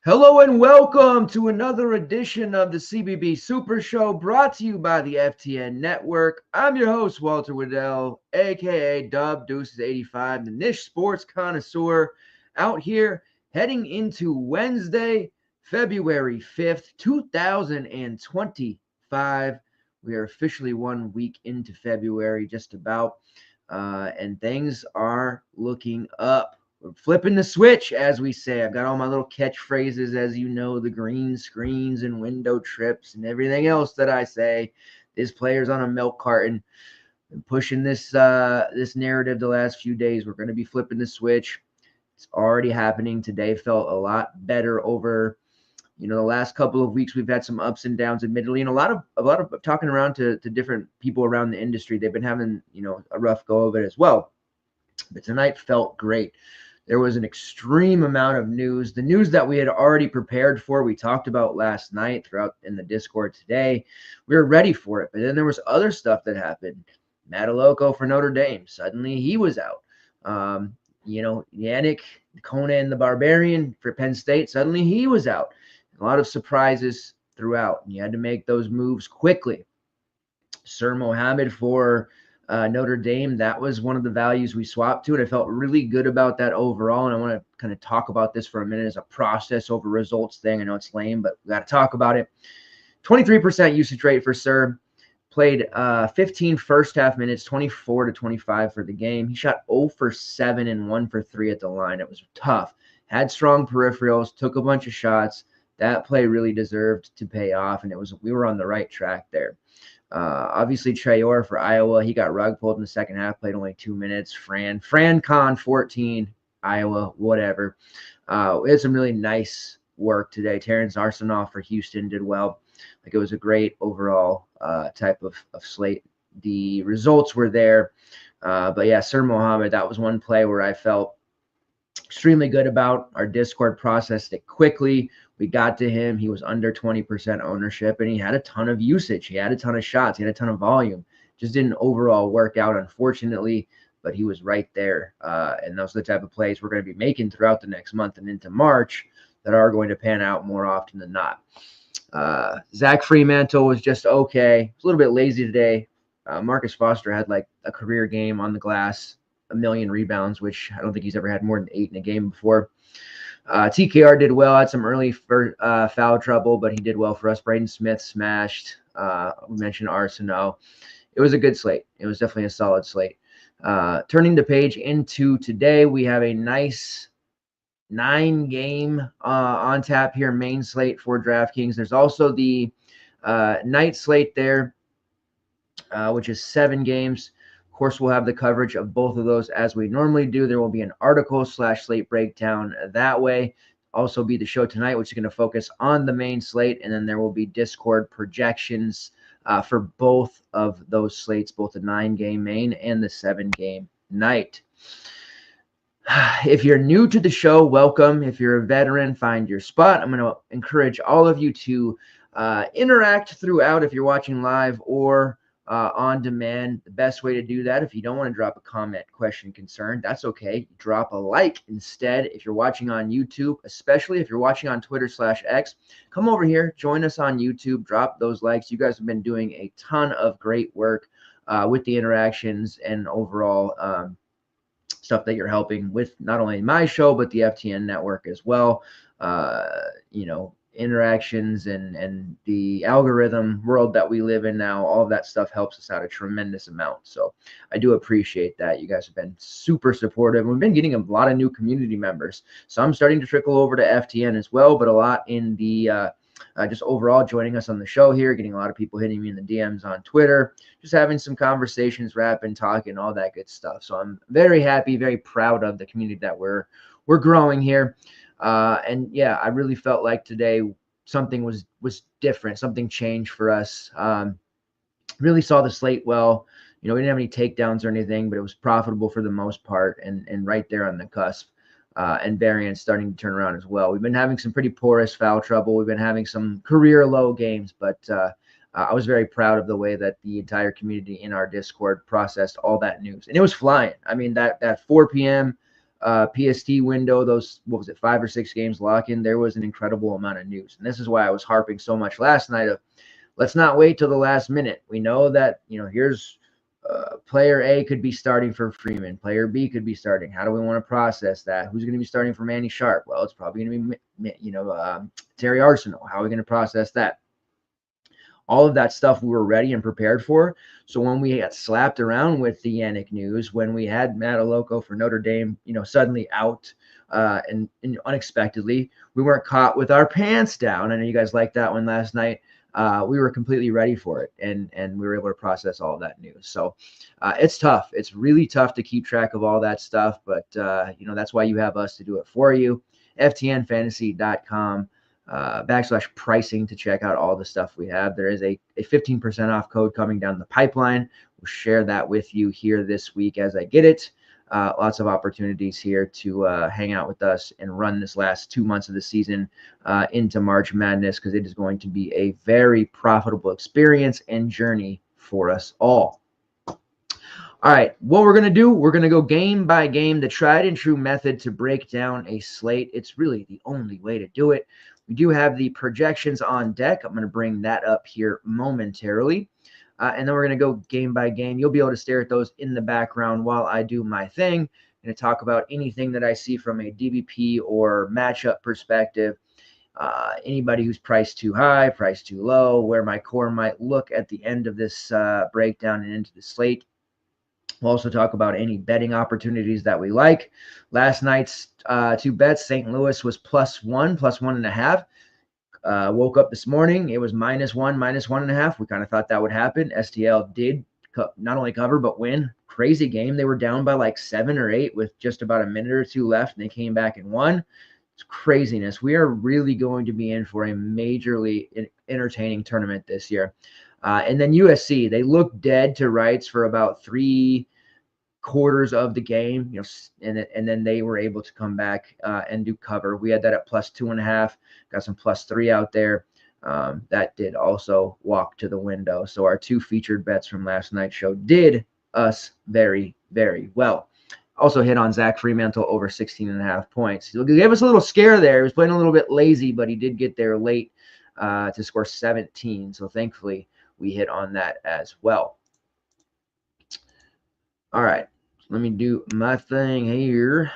Hello and welcome to another edition of the CBB SuperShow, brought to you by the FTN Network. I'm your host, Walter Waddell, aka Dub Deuces 85, the niche sports connoisseur, out here heading into Wednesday, February 5th, 2025. We are officially 1 week into February, just about, and things are looking up. We're flipping the switch, as we say. I've got all my little catchphrases, as you know, the green screens and window trips and everything else that I say. This player's on a milk carton. Been pushing this narrative the last few days. We're going to be flipping the switch. It's already happening. Today felt a lot better over, the last couple of weeks. We've had some ups and downs, admittedly, and a lot of talking around to different people around the industry. They've been having, a rough go of it as well. But tonight felt great. There was an extreme amount of news. The news that we had already prepared for, we talked about last night throughout in the Discord today. We were ready for it. But then there was other stuff that happened. Madaloko for Notre Dame. Suddenly he was out. Yannick Conan the Barbarian for Penn State. Suddenly he was out. A lot of surprises throughout. And you had to make those moves quickly. Sir Mohammed for Notre Dame, that was one of the values we swapped to, and I felt really good about that overall. And I want to kind of talk about this for a minute as a process over results thing. I know it's lame, but we got to talk about it. 23% usage rate for Sir. Played 15 first half minutes, 24 to 25 for the game. He shot 0 for 7 and 1 for 3 at the line. It was tough. Had strong peripherals, took a bunch of shots. That play really deserved to pay off, and we were on the right track there. Obviously Traore for Iowa, he got rug pulled in the second half, played only 2 minutes. Fran Con 14, Iowa, whatever. We had some really nice work today. Terrence Arsenault for Houston did well. Like, it was a great overall type of slate. The results were there. But yeah, Sir Mohammed, that was one play where I felt extremely good about. Our Discord processed it quickly. We got to him. He was under 20% ownership, and he had a ton of usage. He had a ton of shots. He had a ton of volume. Just didn't overall work out, unfortunately, but he was right there. And those are the type of plays we're going to be making throughout the next month and into March that are going to pan out more often than not. Zach Fremantle was just okay. He was a little bit lazy today. Marcus Foster had like a career game on the glass, 1 million rebounds, which I don't think he's ever had more than 8 in a game before. TKR did well, had some early foul trouble, but he did well for us. Braden Smith smashed. We mentioned Arsenault. It was a good slate. It was definitely a solid slate. Turning the page into today, we have a nice 9-game on tap here, main slate for DraftKings. There's also the night slate there, which is 7 games. Of course, we'll have the coverage of both of those as we normally do. There will be an article/slate breakdown that way. Also be the show tonight, which is going to focus on the main slate, and then there will be Discord projections for both of those slates, both the 9-game main and the 7-game night. If you're new to the show, welcome. If you're a veteran, find your spot. I'm going to encourage all of you to interact throughout if you're watching live or on demand. The best way to do that, if you don't want to drop a comment, question, concern, that's okay. Drop a like instead. If you're watching on YouTube, especially if you're watching on Twitter/X, come over here, join us on YouTube, drop those likes. You guys have been doing a ton of great work with the interactions and overall stuff that you're helping with, not only my show, but the FTN network as well. Interactions and the algorithm world that we live in now, all of that stuff helps us out a tremendous amount. So I do appreciate that. You guys have been super supportive. We've been getting a lot of new community members. Some starting to trickle over to FTN as well, but a lot in the just overall joining us on the show here, getting a lot of people hitting me in the DMs on Twitter, just having some conversations, rapping, talking, all that good stuff. So I'm very happy, very proud of the community that we're growing here. And yeah, I really felt like today something was different, something changed for us. Really saw the slate well. We didn't have any takedowns or anything, but it was profitable for the most part, and right there on the cusp. And variance starting to turn around as well. We've been having some pretty porous foul trouble. We've been having some career low games, but I was very proud of the way that the entire community in our Discord processed all that news. And it was flying. I mean, that 4 p.m. PST window, those, 5 or 6 games lock in, there was an incredible amount of news. And this is why I was harping so much last night of, let's not wait till the last minute. We know that, here's player A could be starting for Freeman. Player B could be starting. How do we want to process that? Who's going to be starting for Manny Sharp? Well, it's probably going to be, Terry Arsenal. How are we going to process that? All of that stuff we were ready and prepared for. So when we got slapped around with the Yannick news, when we had Matt Aloco for Notre Dame, suddenly out and unexpectedly, we weren't caught with our pants down. I know you guys liked that one last night. We were completely ready for it, and we were able to process all of that news. So it's tough. It's really tough to keep track of all that stuff, but that's why you have us to do it for you. FTNfantasy.com /pricing to check out all the stuff we have. There is a 15% off code coming down the pipeline. We'll share that with you here this week as I get it. Lots of opportunities here to hang out with us and run this last 2 months of the season into March Madness, because it is going to be a very profitable experience and journey for us all. All right, what we're going to do, we're going to go game by game, the tried and true method to break down a slate. It's really the only way to do it. We do have the projections on deck. I'm going to bring that up here momentarily. And then we're going to go game by game. You'll be able to stare at those in the background while I do my thing. I'm going to talk about anything that I see from a DBP or matchup perspective. Anybody who's priced too high, priced too low, where my core might look at the end of this breakdown and into the slate. We'll also talk about any betting opportunities that we like. Last night's 2 bets, St. Louis was +1, +1.5. Woke up this morning, it was -1, -1.5. We kind of thought that would happen. STL did not only cover, but win. Crazy game. They were down by like 7 or 8 with just about a minute or 2 left, and they came back and won. It's craziness. We are really going to be in for a majorly entertaining tournament this year. And then USC, they looked dead to rights for about 3 quarters of the game, and then they were able to come back and do cover. We had that at +2.5, got some +3 out there. That did also walk to the window. So our 2 featured bets from last night's show did us very, very well. Also hit on Zach Fremantle over 16.5 points. He gave us a little scare there. He was playing a little bit lazy, but he did get there late to score 17. So thankfully we hit on that as well. All right. Let me do my thing here,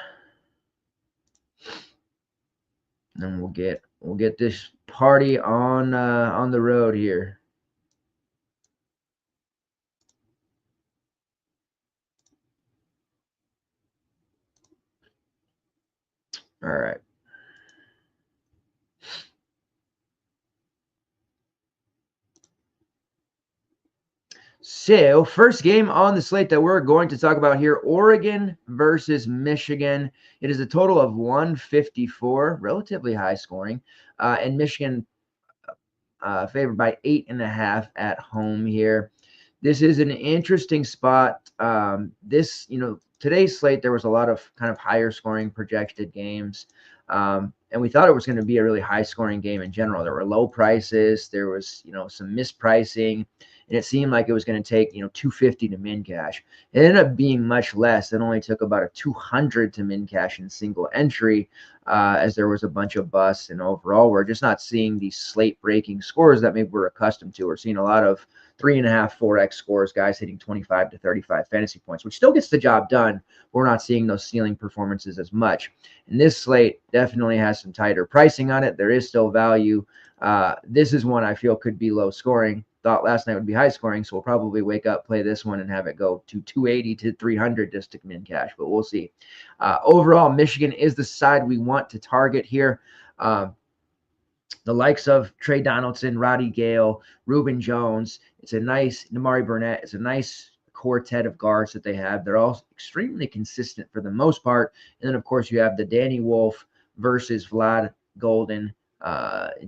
and then we'll get this party on the road here. All right. So, first game on the slate that we're going to talk about here, Oregon versus Michigan. It is a total of 154, relatively high scoring, and Michigan favored by 8.5 at home here. This is an interesting spot. Today's slate, there was a lot of kind of higher scoring projected games. And we thought it was going to be a really high scoring game in general. There were low prices. There was, some mispricing. And it seemed like it was going to take, $250 to min cash. It ended up being much less. It only took about a $200 to min cash in single entry, as there was a bunch of busts. And overall, we're just not seeing these slate breaking scores that maybe we're accustomed to. We're seeing a lot of 3.5, 4x scores, guys hitting 25 to 35 fantasy points, which still gets the job done. We're not seeing those ceiling performances as much. And this slate definitely has some tighter pricing on it. There is still value. This is one I feel could be low scoring. Thought last night would be high scoring, so we'll probably wake up, play this one, and have it go to 280 to 300 just to min cash, but we'll see. Overall, Michigan is the side we want to target here. the likes of Trey Donaldson, Roddy Gale, Reuben Jones. It's a nice, Namari Burnett. It's a nice quartet of guards that they have. They're all extremely consistent for the most part. And then, of course, you have the Danny Wolf versus Vlad Golden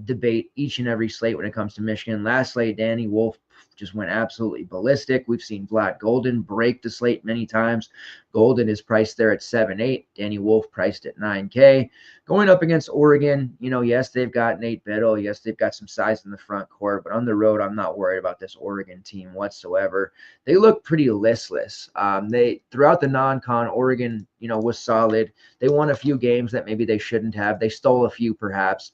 debate each and every slate when it comes to Michigan. Last slate, Danny Wolf just went absolutely ballistic. We've seen Vlad Golden break the slate many times. Golden is priced there at 7.8. Danny Wolf priced at 9K. Going up against Oregon, yes, they've got Nate Biddle. Yes, they've got some size in the front court, but on the road, I'm not worried about this Oregon team whatsoever. They look pretty listless. They throughout the non-con, Oregon, was solid. They won a few games that maybe they shouldn't have. They stole a few, perhaps.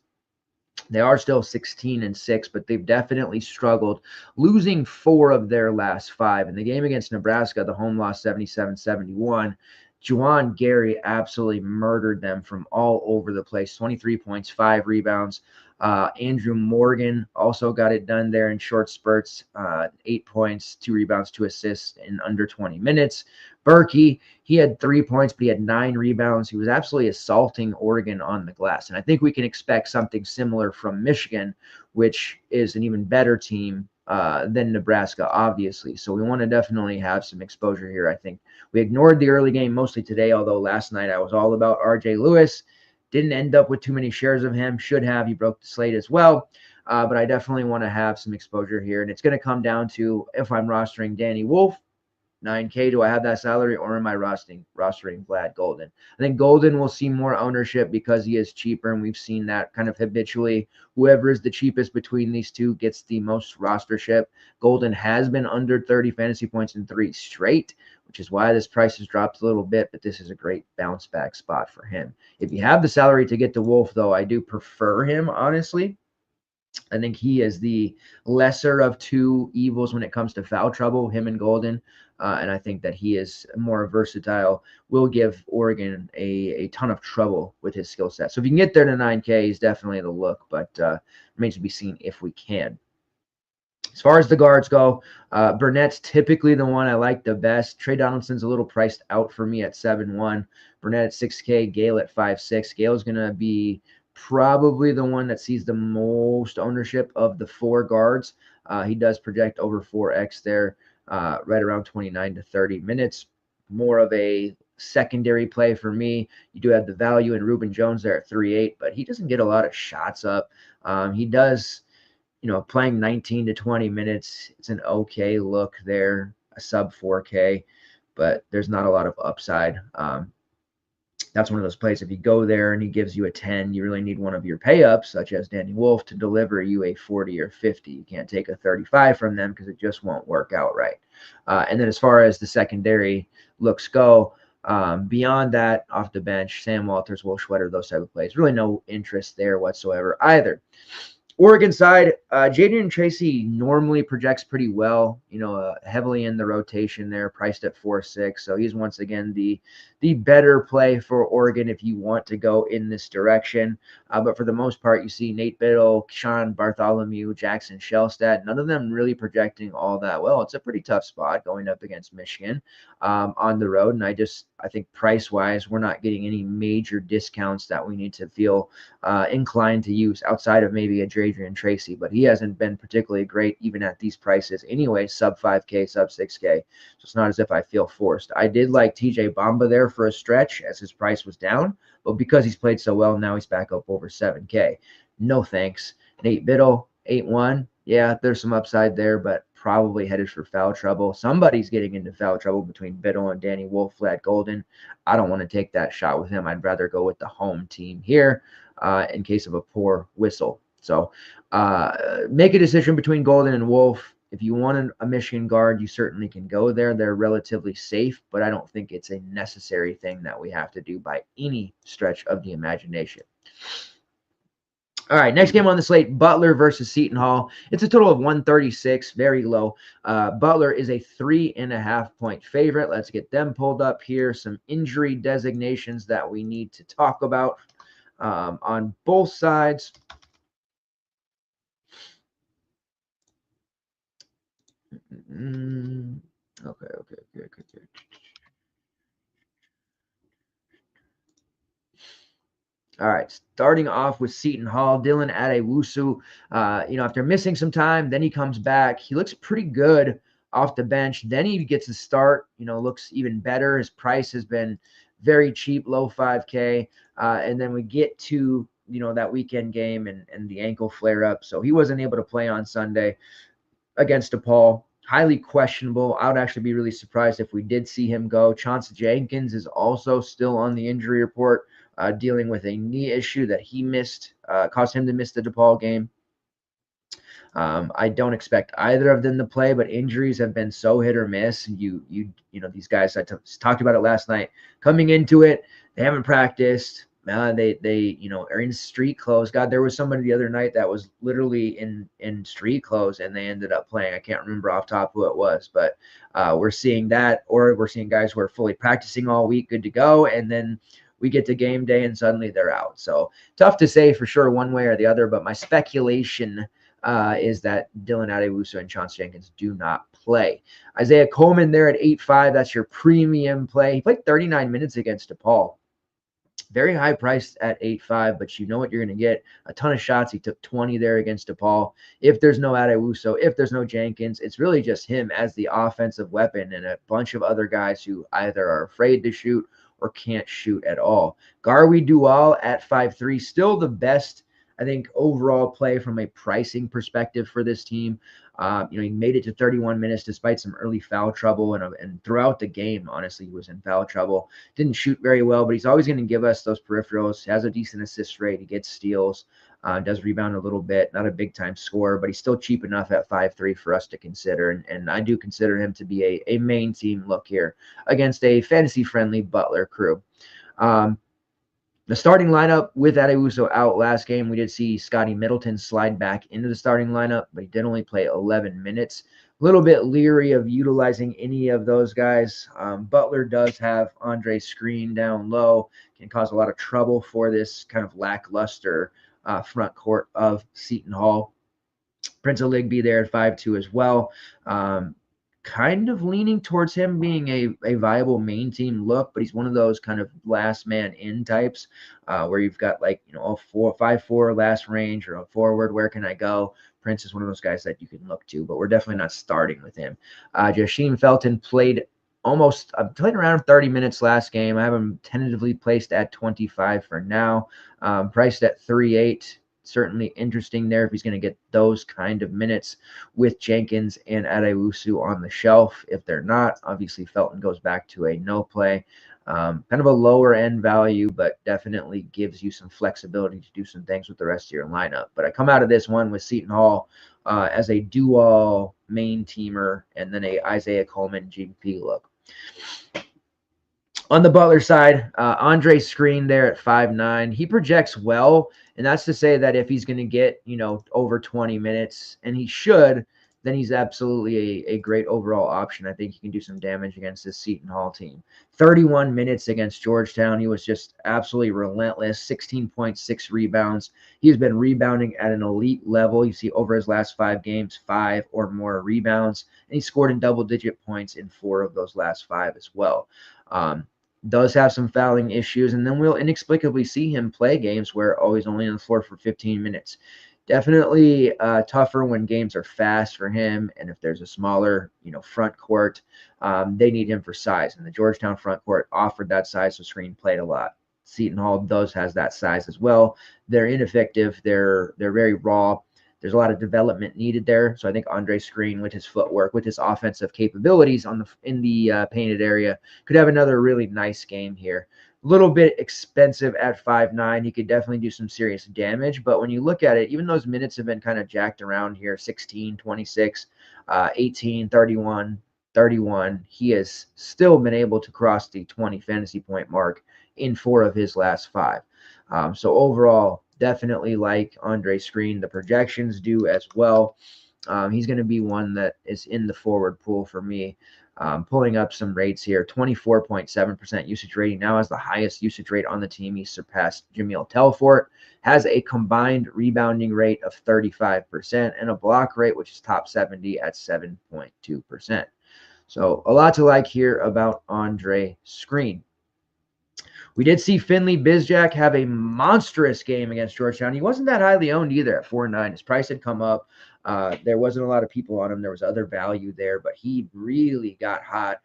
They are still 16-6, but they've definitely struggled, losing 4 of their last 5. In the game against Nebraska, the home loss 77-71, Juwan Gary absolutely murdered them from all over the place. 23 points, 5 rebounds. Andrew Morgan also got it done there in short spurts. 8 points, 2 rebounds, 2 assists in under 20 minutes. Berkey, he had 3 points, but he had 9 rebounds. He was absolutely assaulting Oregon on the glass. And I think we can expect something similar from Michigan, which is an even better team than Nebraska, obviously. So we want to definitely have some exposure here. I think we ignored the early game mostly today, although last night I was all about RJ Lewis. Didn't end up with too many shares of him. Should have. He broke the slate as well. But I definitely want to have some exposure here. And it's going to come down to if I'm rostering Danny Wolf, 9K, do I have that salary, or am I rostering Vlad Golden? I think Golden will see more ownership because he is cheaper, and we've seen that kind of habitually. Whoever is the cheapest between these two gets the most rostership. Golden has been under 30 fantasy points in 3 straight, which is why this price has dropped a little bit, but this is a great bounce back spot for him. If you have the salary to get to Wolf, though, I do prefer him, honestly. I think he is the lesser of 2 evils when it comes to foul trouble, him and Golden. And I think that he is more versatile, will give Oregon a ton of trouble with his skill set. So if you can get there to 9K, he's definitely the look, but remains to be seen if we can. As far as the guards go, Burnett's typically the one I like the best. Trey Donaldson's a little priced out for me at 7.1. Burnett at 6K, Gale at 5.6. Gale's going to be probably the one that sees the most ownership of the 4 guards. He does project over 4X there, right around 29 to 30 minutes. More of a secondary play for me. You do have the value in Reuben Jones there at 3.8, but he doesn't get a lot of shots up. He does, playing 19 to 20 minutes. It's an okay look there, a sub 4K, but there's not a lot of upside. That's one of those plays. If you go there and he gives you a 10, you really need one of your pay ups, such as Danny Wolf, to deliver you a 40 or 50. You can't take a 35 from them because it just won't work out right. And then as far as the secondary looks go, beyond that, off the bench, Sam Walters, Will Schwetter, those type of plays. Really no interest there whatsoever either. Oregon side, Jadrian Tracy normally projects pretty well, heavily in the rotation there, priced at 4.6. So he's once again the better play for Oregon if you want to go in this direction. But for the most part, you see Nate Biddle, Sean Bartholomew, Jackson Shellstat, none of them really projecting all that well. It's a pretty tough spot going up against Michigan on the road. And I think price-wise, we're not getting any major discounts that we need to feel inclined to use outside of maybe a Jadrian Tracy, but he hasn't been particularly great even at these prices anyway, sub 5K, sub 6K. So it's not as if I feel forced. I did like TJ Bamba there for a stretch as his price was down, but because he's played so well, now he's back up over 7K. No thanks. Nate Biddle, 8.1. Yeah, there's some upside there, but probably headed for foul trouble. Somebody's getting into foul trouble between Biddle and Danny Wolf, Vlad Golden. I don't want to take that shot with him. I'd rather go with the home team here in case of a poor whistle. So make a decision between Golden and Wolf. If you want a Michigan guard, you certainly can go there. They're relatively safe, but I don't think it's a necessary thing that we have to do by any stretch of the imagination. All right, next game on the slate, Butler versus Seton Hall. It's a total of 136, very low. Butler is a 3.5-point favorite. Let's get them pulled up here. Some injury designations that we need to talk about on both sides. Okay. All right, starting off with Seton Hall, Dylan Adewusu. After missing some time, then he comes back. He looks pretty good off the bench. Then he gets a start. Looks even better. His price has been very cheap, low 5K. And then we get to that weekend game and the ankle flare up. So he wasn't able to play on Sunday against DePaul. Highly questionable. I would actually be really surprised if we did see him go. Chauncey Jenkins is also still on the injury report, dealing with a knee issue that he missed, caused him to miss the DePaul game. I don't expect either of them to play, but injuries have been so hit or miss. These guys, I talked about it last night. Coming into it, they haven't practiced. They are in street clothes. God, there was somebody the other night that was literally in street clothes and they ended up playing. I can't remember off top who it was, but we're seeing that, or we're seeing guys who are fully practicing all week, good to go, and then we get to game day and suddenly they're out. So tough to say for sure one way or the other, but my speculation is that Dylan Adewusu and Chauncey Jenkins do not play. Isaiah Coleman there at 8.5. That's your premium play. He played 39 minutes against DePaul. Very high priced at 8.5, but you know what you're going to get. A ton of shots. He took 20 there against DePaul. If there's no Adewusu, if there's no Jenkins, it's really just him as the offensive weapon and a bunch of other guys who either are afraid to shoot or can't shoot at all. Garwi Dual at 5.3, still the best, I think, overall play from a pricing perspective for this team. He made it to 31 minutes despite some early foul trouble, and throughout the game, honestly, he was in foul trouble. Didn't shoot very well, but he's always going to give us those peripherals. Has a decent assist rate. He gets steals, does rebound a little bit. Not a big-time scorer, but he's still cheap enough at 5.3 for us to consider, and I do consider him to be a main team look here against a fantasy-friendly Butler crew. The starting lineup with Adewusu out last game, we did see Scotty Middleton slide back into the starting lineup, but he did only play 11 minutes. A little bit leery of utilizing any of those guys. Butler does have Andre Screen down low, can cause a lot of trouble for this kind of lackluster front court of Seton Hall. Prince of Ligby there at 5.2 as well. Kind of leaning towards him being a viable main team look, but he's one of those kind of last man in types where you've got a 5-4 last range or a forward. Where can I go? Prince is one of those guys that you can look to, but we're definitely not starting with him. Jasheen Felton played around 30 minutes last game. I have him tentatively placed at 25 for now, priced at 3.8. Certainly interesting there if he's going to get those kind of minutes with Jenkins and Adewusu on the shelf. If they're not, obviously Felton goes back to a no play. Kind of a lower end value, but definitely gives you some flexibility to do some things with the rest of your lineup. But I come out of this one with Seton Hall as a dual main teamer and then a Isaiah Coleman GP look. On the Butler side, Andre Screen there at 5.9. He projects well, and that's to say that if he's going to get, over 20 minutes, and he should, then he's absolutely a great overall option. I think he can do some damage against this Seton Hall team. 31 minutes against Georgetown. He was just absolutely relentless, 16.6 rebounds. He's been rebounding at an elite level. You see over his last 5 games, 5 or more rebounds, and he scored in double-digit points in 4 of those last 5 as well. Does have some fouling issues, and then we'll inexplicably see him play games where he's only on the floor for 15 minutes. Definitely tougher when games are fast for him, and if there's a smaller, front court, they need him for size. And the Georgetown front court offered that size, so Screen played a lot. Seton Hall has that size as well. They're ineffective. They're very raw. There's a lot of development needed there. So I think Andre Screen, with his footwork, with his offensive capabilities in the painted area, could have another really nice game here. A little bit expensive at 5.9. He could definitely do some serious damage. But when you look at it, even those minutes have been kind of jacked around here, 16, 26, 18, 31, 31. He has still been able to cross the 20 fantasy point mark in 4 of his last 5. So overall, definitely like Andre Screen. The projections do as well. He's going to be one that is in the forward pool for me. Pulling up some rates here, 24.7% usage rating. Now has the highest usage rate on the team. He surpassed Jameel Telfort. Has a combined rebounding rate of 35% and a block rate, which is top 70 at 7.2%. So a lot to like here about Andre Screen. We did see Finley Bizjack have a monstrous game against Georgetown. He wasn't that highly owned either at 4.9. His price had come up. There wasn't a lot of people on him. There was other value there, but he really got hot.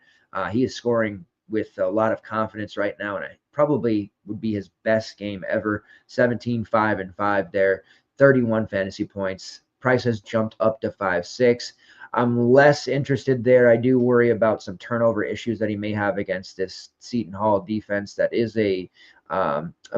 He is scoring with a lot of confidence right now, and it probably would be his best game ever. 17, 5, and 5 there, 31 fantasy points. Price has jumped up to 5.6. I'm less interested there. I do worry about some turnover issues that he may have against this Seton Hall defense that is a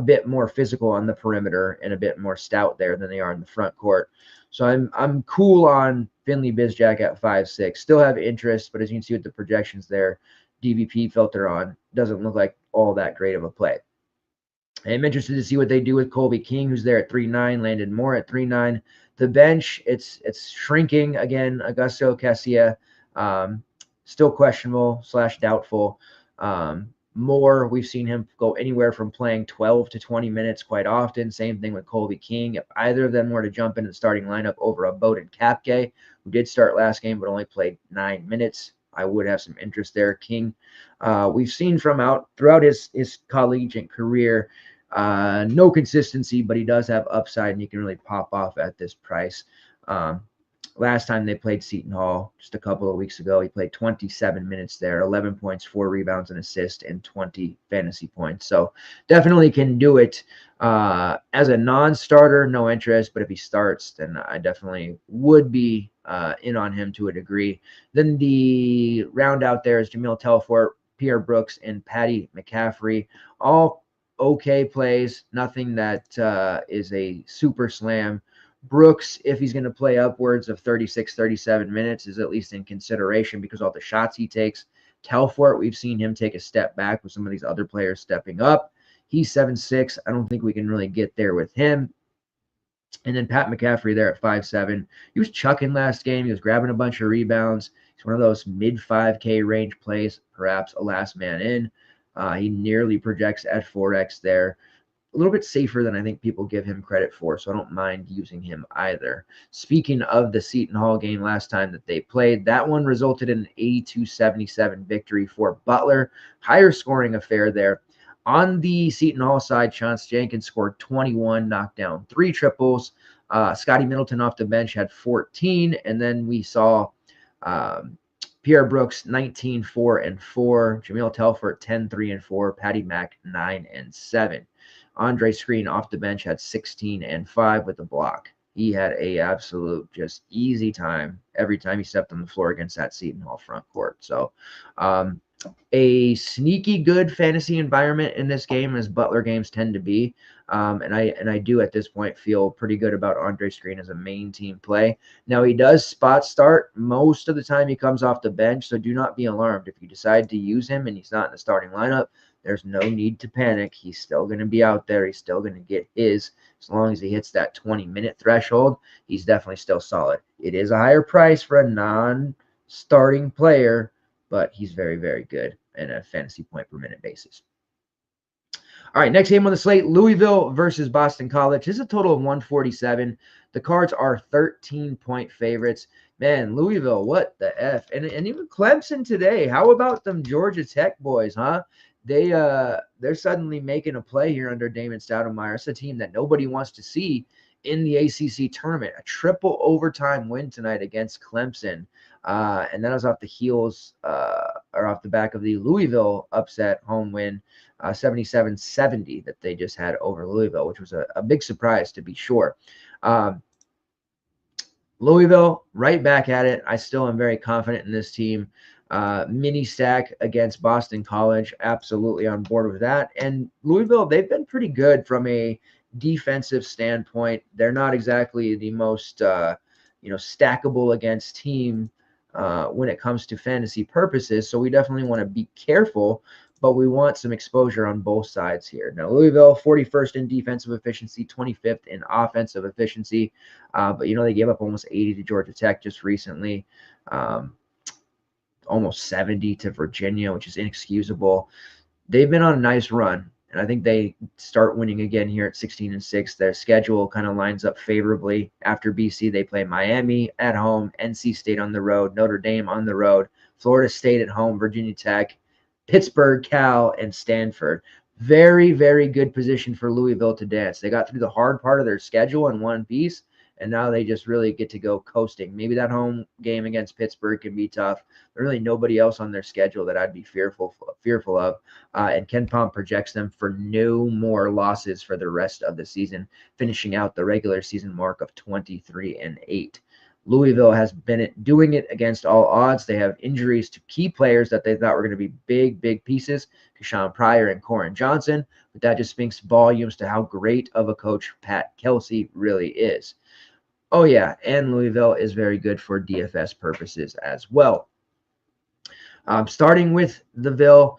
bit more physical on the perimeter and a bit more stout there than they are in the front court. So I'm cool on Finley Bizjack at 5.6. Still have interest, but as you can see with the projections there, DVP filter on, doesn't look like all that great of a play. I'm interested to see what they do with Colby King, who's there at 3.9, Landon Moore at 3.9. The bench, it's shrinking again. Augusto Cassia, still questionable / doubtful. Moore, we've seen him go anywhere from playing 12 to 20 minutes quite often. Same thing with Colby King. If either of them were to jump into the starting lineup over a Bowden Kapke, who did start last game but only played 9 minutes, I would have some interest there. King, we've seen throughout his collegiate career, no consistency, but he does have upside, and he can really pop off at this price. Last time they played Seton Hall, just a couple of weeks ago, he played 27 minutes there, 11 points, 4 rebounds, and assist, and 20 fantasy points. So definitely can do it. As a non-starter, no interest, but if he starts, then I definitely would be in on him to a degree. Then the round out there is Jamil Telfort, Pierre Brooks, and Patty McCaffrey. All okay plays, nothing that is a super slam. Brooks, if he's going to play upwards of 36, 37 minutes, is at least in consideration because all the shots he takes. Telfort, we've seen him take a step back with some of these other players stepping up. He's 7.6. I don't think we can really get there with him. And then Pat McCaffrey there at 5.7. He was chucking last game. He was grabbing a bunch of rebounds. He's one of those mid 5K range plays, perhaps a last man in. He nearly projects at 4X there. A little bit safer than I think people give him credit for, so I don't mind using him either. Speaking of the Seton Hall game last time that they played, that one resulted in an 82-77 victory for Butler. Higher scoring affair there. On the Seton Hall side, Chance Jenkins scored 21, knocked down 3 triples. Scotty Middleton off the bench had 14, and then we saw Pierre Brooks 19, 4, and 4. Jamil Telfort 10, 3, and 4. Patty Mack 9 and 7. Andre Screen off the bench had 16 and 5 with a block. He had a absolute just easy time every time he stepped on the floor against that Seton Hall front court. So a sneaky good fantasy environment in this game, as Butler games tend to be. And I do at this point feel pretty good about Andre Screen as a main team play. Now, he does spot start. Most of the time he comes off the bench, so do not be alarmed. If you decide to use him and he's not in the starting lineup, there's no need to panic. He's still going to be out there. He's still going to get his. As long as he hits that 20-minute threshold, he's definitely still solid. It is a higher price for a non-starting player, but he's very, very good in a fantasy point per minute basis. All right, next game on the slate, Louisville versus Boston College. This is a total of 147. The Cards are 13-point favorites. Man, Louisville, what the F? And even Clemson today. How about them Georgia Tech boys, huh? They're suddenly making a play here under Damon Stoudemire. It's a team that nobody wants to see in the ACC tournament. A triple overtime win tonight against Clemson. And that was off the heels or off the back of the Louisville upset home win, 77-70 that they just had over Louisville, which was a big surprise to be sure. Louisville, right back at it. I still am very confident in this team. Mini stack against Boston College, absolutely on board with that. And Louisville, they've been pretty good from a defensive standpoint. They're not exactly the most stackable against team when it comes to fantasy purposes. So we definitely want to be careful, but we want some exposure on both sides here. Now, Louisville, 41st in defensive efficiency, 25th in offensive efficiency. But, they gave up almost 80 to Georgia Tech just recently. Almost 70 to Virginia, which is inexcusable. They've been on a nice run, and I think they start winning again here at 16-6. Their schedule kind of lines up favorably. After BC, they play Miami at home, NC State on the road, Notre Dame on the road, Florida State at home, Virginia Tech, Pittsburgh, Cal, and Stanford. Very, very good position for Louisville to dance. They got through the hard part of their schedule in one piece, and now they just really get to go coasting. Maybe that home game against Pittsburgh can be tough. There's really nobody else on their schedule that I'd be fearful of. And Ken Pom projects them for no more losses for the rest of the season, finishing out the regular season mark of 23-8. Louisville has been doing it against all odds. They have injuries to key players that they thought were going to be big, big pieces, Kashawn Pryor and Corin Johnson, but that just speaks volumes to how great of a coach Pat Kelsey really is. Oh, yeah, and Louisville is very good for DFS purposes as well. Starting with the Ville,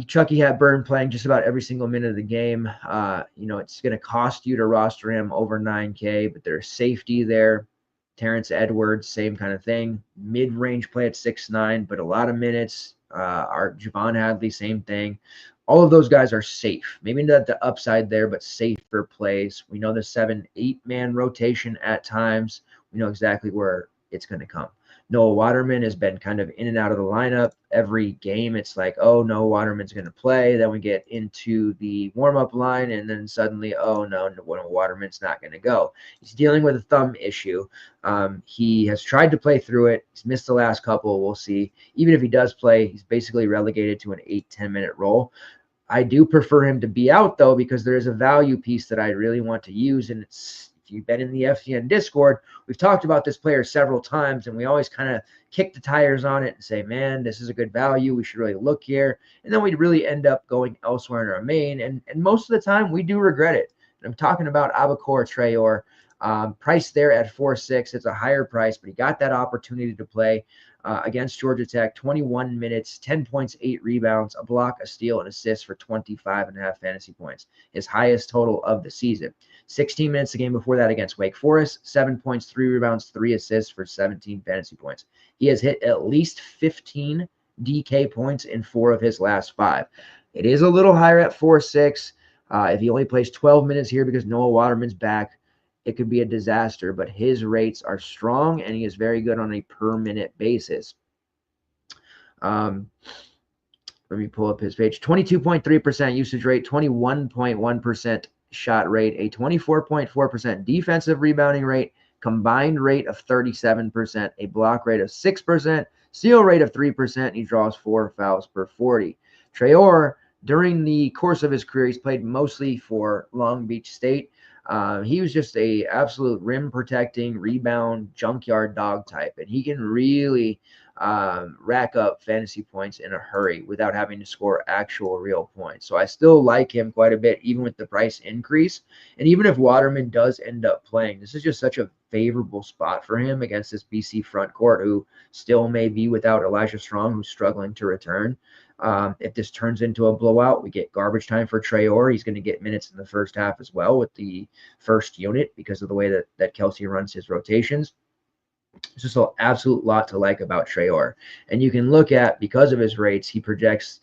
Chucky Hepburn playing just about every single minute of the game. It's going to cost you to roster him over 9K, but there's safety there. Terrence Edwards, same kind of thing. Mid-range play at 6'9", but a lot of minutes. Our Javon Hadley, same thing. All of those guys are safe. Maybe not the upside there, but safer plays. We know the 7-8-man rotation at times. We know exactly where it's going to come. Noah Waterman has been kind of in and out of the lineup every game. It's like, oh, Noah Waterman's going to play. Then we get into the warm-up line, and then suddenly, oh, no, Noah Waterman's not going to go. He's dealing with a thumb issue. He has tried to play through it. He's missed the last couple. We'll see. Even if he does play, he's basically relegated to an 8-10 minute role. I do prefer him to be out, though, because there is a value piece that I really want to use, and it's, if you've been in the FCN Discord, we've talked about this player several times, and we always kind of kick the tires on it and say, man, this is a good value. We should really look here. And then we really end up going elsewhere in our main, and most of the time we do regret it. And I'm talking about Abakor Traore. Price there at 4.6. It's a higher price, but he got that opportunity to play against Georgia Tech. 21 minutes, 10 points, 8 rebounds, a block, a steal, and assist for 25.5 fantasy points. His highest total of the season. 16 minutes a game before that against Wake Forest. 7 points, 3 rebounds, 3 assists for 17 fantasy points. He has hit at least 15 DK points in 4 of his last 5. It is a little higher at 4.6. If he only plays 12 minutes here because Noah Waterman's back, it could be a disaster, but his rates are strong, and he is very good on a per-minute basis. Let me pull up his page. 22.3% usage rate, 21.1% shot rate, a 24.4% defensive rebounding rate, combined rate of 37%, a block rate of 6%, steal rate of 3%, and he draws 4 fouls per 40. Traore, during the course of his career, he's played mostly for Long Beach State. He was just a absolute rim protecting, rebound, junkyard dog type, and he can really rack up fantasy points in a hurry without having to score actual real points. So I still like him quite a bit, even with the price increase. And even if Waterman does end up playing, this is just such a favorable spot for him against this BC front court, who still may be without Elijah Strong, who's struggling to return. If this turns into a blowout, we get garbage time for Traore. He's going to get minutes in the first half as well with the first unit because of the way that Kelsey runs his rotations. It's just an absolute lot to like about Traore. And you can look at, because of his rates, he projects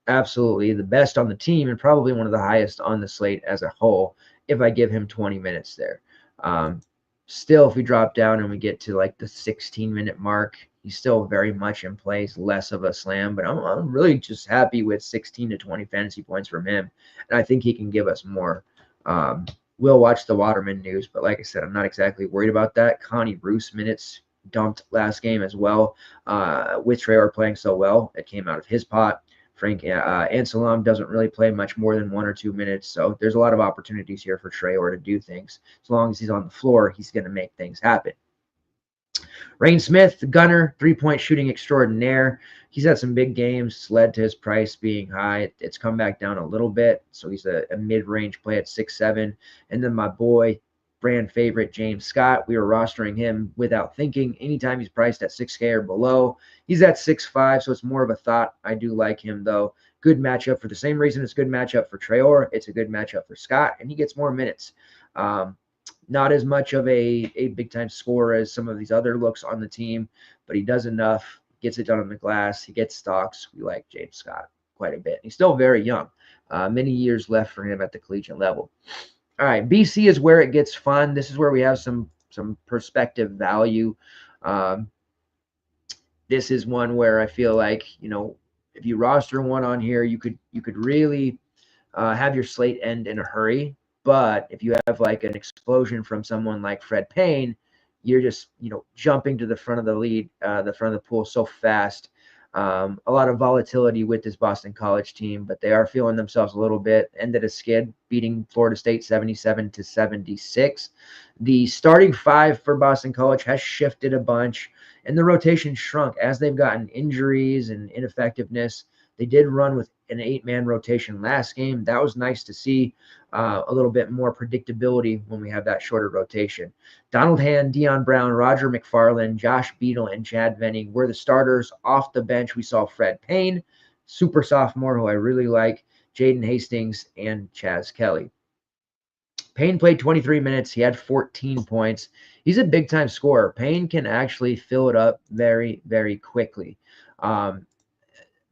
absolutely the best on the team and probably one of the highest on the slate as a whole if I give him 20 minutes there. Still, if we drop down and we get to like the 16-minute mark, he's still very much in place, less of a slam, but I'm really just happy with 16 to 20 fantasy points from him, and I think he can give us more. We'll watch the Waterman news, but like I said, I'm not exactly worried about that. Connie Bruce minutes dumped last game as well. With Traore playing so well, it came out of his pot. Frank Anselm doesn't really play much more than 1 or 2 minutes, so there's a lot of opportunities here for Traore to do things. As long as he's on the floor, he's going to make things happen. Rain Smith, gunner, three-point shooting extraordinaire. He's had some big games, led to his price being high. It's come back down a little bit, so he's a mid-range play at 6'7". And then my boy, brand favorite, James Scott, we were rostering him without thinking. Anytime he's priced at 6K or below, he's at 6'5", so it's more of a thought. I do like him, though. Good matchup for the same reason it's a good matchup for Traore. It's a good matchup for Scott, and he gets more minutes. Not as much of a big-time scorer as some of these other looks on the team, but he does enough, gets it done on the glass. He gets stocks. We like James Scott quite a bit. He's still very young. Many years left for him at the collegiate level. All right, BC is where it gets fun. This is where we have some perspective value. This is one where I feel like, if you roster one on here, you could really have your slate end in a hurry. But if you have like an explosion from someone like Fred Payne, you're just, jumping to the front of the lead, the front of the pool so fast. A lot of volatility with this Boston College team, but they are feeling themselves a little bit. Ended a skid, beating Florida State 77-76. The starting five for Boston College has shifted a bunch, and the rotation shrunk as they've gotten injuries and ineffectiveness. They did run with an 8-man rotation last game. That was nice to see, a little bit more predictability when we have that shorter rotation. Donald Hand, Deion Brown, Roger McFarland, Josh Beadle, and Chad Venning were the starters. Off the bench, we saw Fred Payne, super sophomore, who I really like, Jaden Hastings, and Chaz Kelly. Payne played 23 minutes. He had 14 points. He's a big-time scorer. Payne can actually fill it up very, very quickly.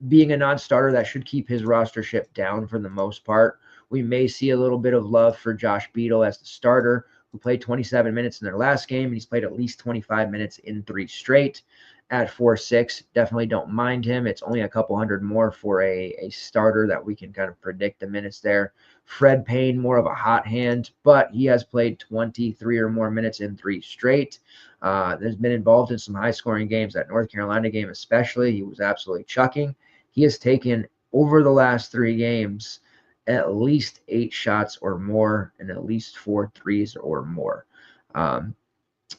Being a non-starter, that should keep his rostership down for the most part. We may see a little bit of love for Josh Beadle as the starter, who played 27 minutes in their last game, and he's played at least 25 minutes in 3 straight at 4'6". Definitely don't mind him. It's only a couple hundred more for a starter that we can kind of predict the minutes there. Fred Payne, more of a hot hand, but he has played 23 or more minutes in 3 straight. Has been involved in some high-scoring games. That North Carolina game especially, he was absolutely chucking. He has taken, over the last 3 games, at least 8 shots or more and at least 4 threes or more.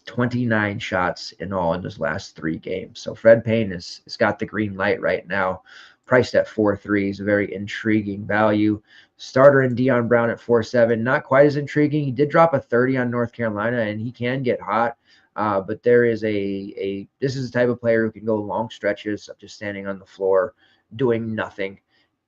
29 shots in all in his last 3 games. So Fred Payne has got the green light right now, priced at 4 threes, a very intriguing value. Starter in Deion Brown at 4'7", not quite as intriguing. He did drop a 30 on North Carolina, and he can get hot. But there is this is the type of player who can go long stretches of just standing on the floor, doing nothing,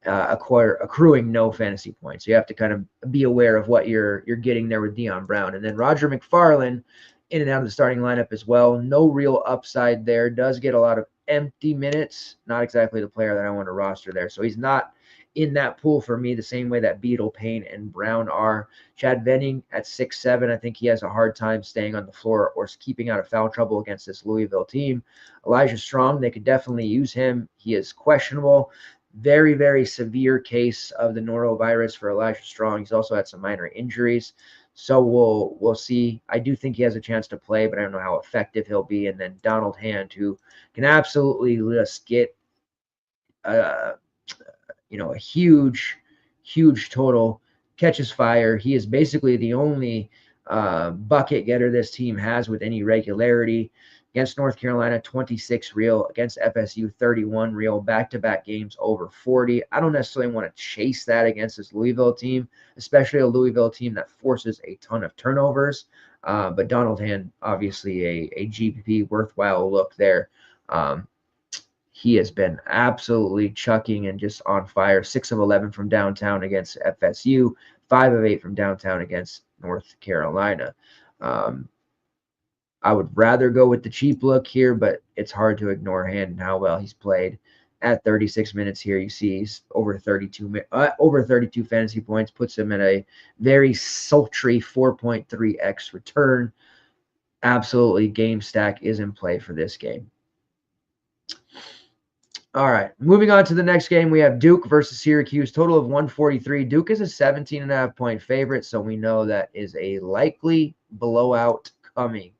accruing no fantasy points. So you have to kind of be aware of what you're getting there with Deion Brown. And then Roger McFarland, in and out of the starting lineup as well. No real upside there. Does get a lot of empty minutes. Not exactly the player that I want to roster there. So he's not in that pool for me the same way that Beadle, Payne, and Brown are. Chad Venning at 6'7", I think he has a hard time staying on the floor or keeping out of foul trouble against this Louisville team. Elijah Strong, they could definitely use him. He is questionable. Very, very severe case of the norovirus for Elijah Strong. He's also had some minor injuries. So we'll see. I do think he has a chance to play, but I don't know how effective he'll be. And then Donald Hand, who can absolutely just get a huge total, catches fire. He is basically the only bucket getter this team has with any regularity. Against North Carolina, 26 real. Against FSU, 31 real. Back-to-back games over 40. I don't necessarily want to chase that against this Louisville team, especially a Louisville team that forces a ton of turnovers. But Donald Hand, obviously a GPP worthwhile look there. He has been absolutely chucking and just on fire. 6 of 11 from downtown against FSU. 5 of 8 from downtown against North Carolina. I would rather go with the cheap look here, but it's hard to ignore Hand and how well he's played. At 36 minutes here, you see he's over 32 fantasy points, puts him at a very sultry 4.3x return. Absolutely, game stack is in play for this game. All right, moving on to the next game, we have Duke versus Syracuse, total of 143. Duke is a 17.5-point favorite, so we know that is a likely blowout coming.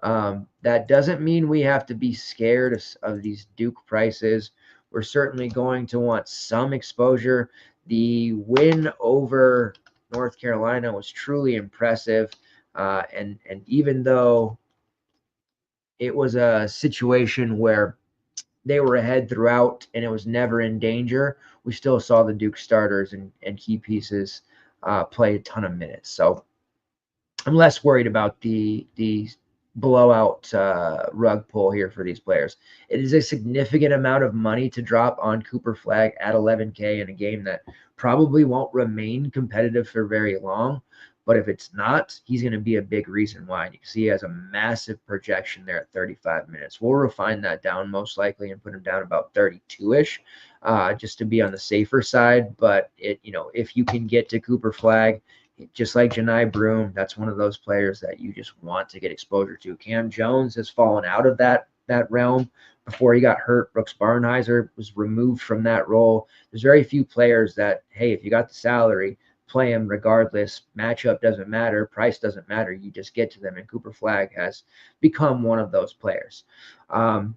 That doesn't mean we have to be scared of these Duke prices. We're certainly going to want some exposure. The win over North Carolina was truly impressive. And even though it was a situation where they were ahead throughout and it was never in danger, we still saw the Duke starters and key pieces play a ton of minutes. So I'm less worried about the blowout rug pull here for these players. It is a significant amount of money to drop on Cooper Flagg at 11K in a game that probably won't remain competitive for very long. But if it's not, he's going to be a big reason why. And you can see he has a massive projection there at 35 minutes. We'll refine that down most likely and put him down about 32-ish, just to be on the safer side. But if you can get to Cooper Flagg, just like Janai Broom, that's one of those players that you just want to get exposure to. Cam Jones has fallen out of that realm, before he got hurt. Brooks Barnheiser was removed from that role. There's very few players that, hey, if you got the salary, play him regardless. Matchup doesn't matter. Price doesn't matter. You just get to them. And Cooper Flagg has become one of those players. Con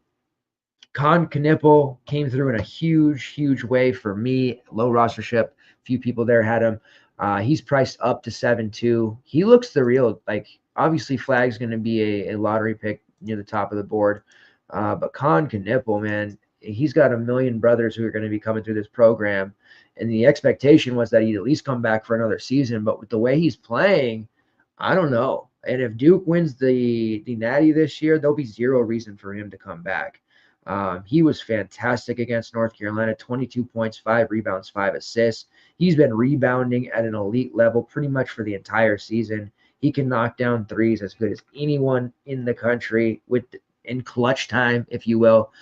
Knipple came through in a huge way for me. Low rostership. Few people there had him. He's priced up to 7.2. He looks the real, like, obviously Flagg's going to be a lottery pick near the top of the board. But Con Knipple, man, he's got a million brothers who are going to be coming through this program. And the expectation was that he'd at least come back for another season. But with the way he's playing, I don't know. And if Duke wins the Natty this year, there'll be zero reason for him to come back. He was fantastic against North Carolina, 22 points, 5 rebounds, 5 assists. He's been rebounding at an elite level pretty much for the entire season. He can knock down threes as good as anyone in the country in clutch time, if you will.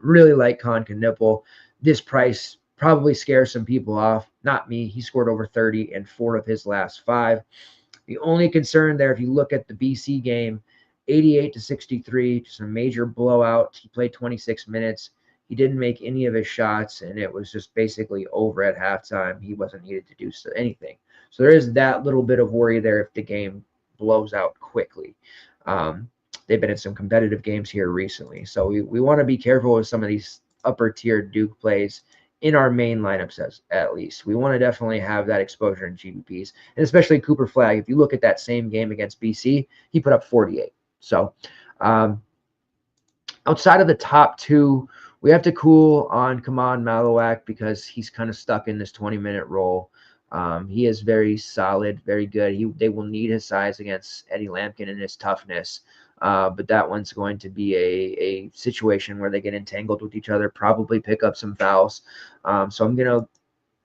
Really like Con Knipple. This price probably scares some people off. Not me. He scored over 30 in 4 of his last 5. The only concern there, if you look at the BC game, 88-63, just a major blowout. He played 26 minutes. He didn't make any of his shots, and it was just basically over at halftime. He wasn't needed to do anything. So there is that little bit of worry there if the game blows out quickly. They've been in some competitive games here recently. So we want to be careful with some of these upper-tier Duke plays in our main lineups, at least. We want to definitely have that exposure in GBPs, and especially Cooper Flagg. If you look at that same game against BC, he put up 48. So outside of the top 2, we have to cool on Kaman Malawak because he's kind of stuck in this 20-minute role. He is very solid, very good. They will need his size against Eddie Lampkin and his toughness. But that one's going to be a situation where they get entangled with each other, probably pick up some fouls. So I'm going to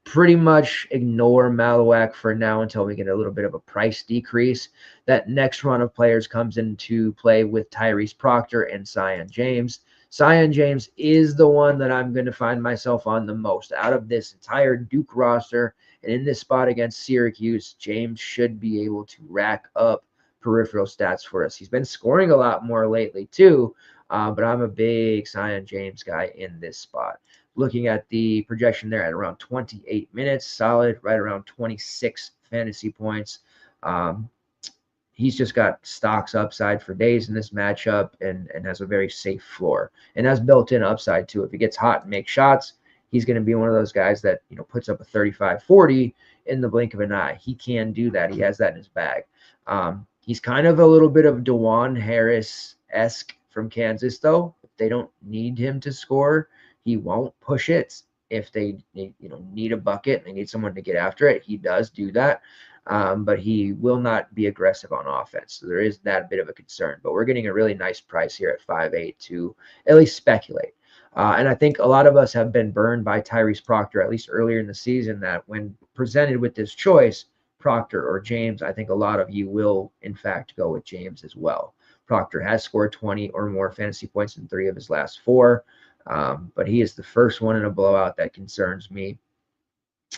pretty much ignore Malawak for now until we get a little bit of a price decrease. That next run of players comes into play with Tyrese Proctor and Zion James. Zion James is the one that I'm going to find myself on the most. Out of this entire Duke roster and in this spot against Syracuse, James should be able to rack up peripheral stats for us. He's been scoring a lot more lately too, but I'm a big Zion James guy in this spot. Looking at the projection there at around 28 minutes, solid, right around 26 fantasy points. He's just got stocks upside for days in this matchup and has a very safe floor and has built-in upside too. If he gets hot and makes shots, he's going to be one of those guys that, puts up a 35-40 in the blink of an eye. He can do that. He has that in his bag. He's kind of a little bit of DeJuan Harris-esque from Kansas, though. If they don't need him to score, he won't push it. If they need a bucket and they need someone to get after it, he does do that. But he will not be aggressive on offense. So there is that bit of a concern. But we're getting a really nice price here at 5.8 to at least speculate. And I think a lot of us have been burned by Tyrese Proctor, at least earlier in the season, that when presented with this choice, Proctor or James, I think a lot of you will, in fact, go with James as well. Proctor has scored 20 or more fantasy points in 3 of his last 4. But he is the first one in a blowout that concerns me,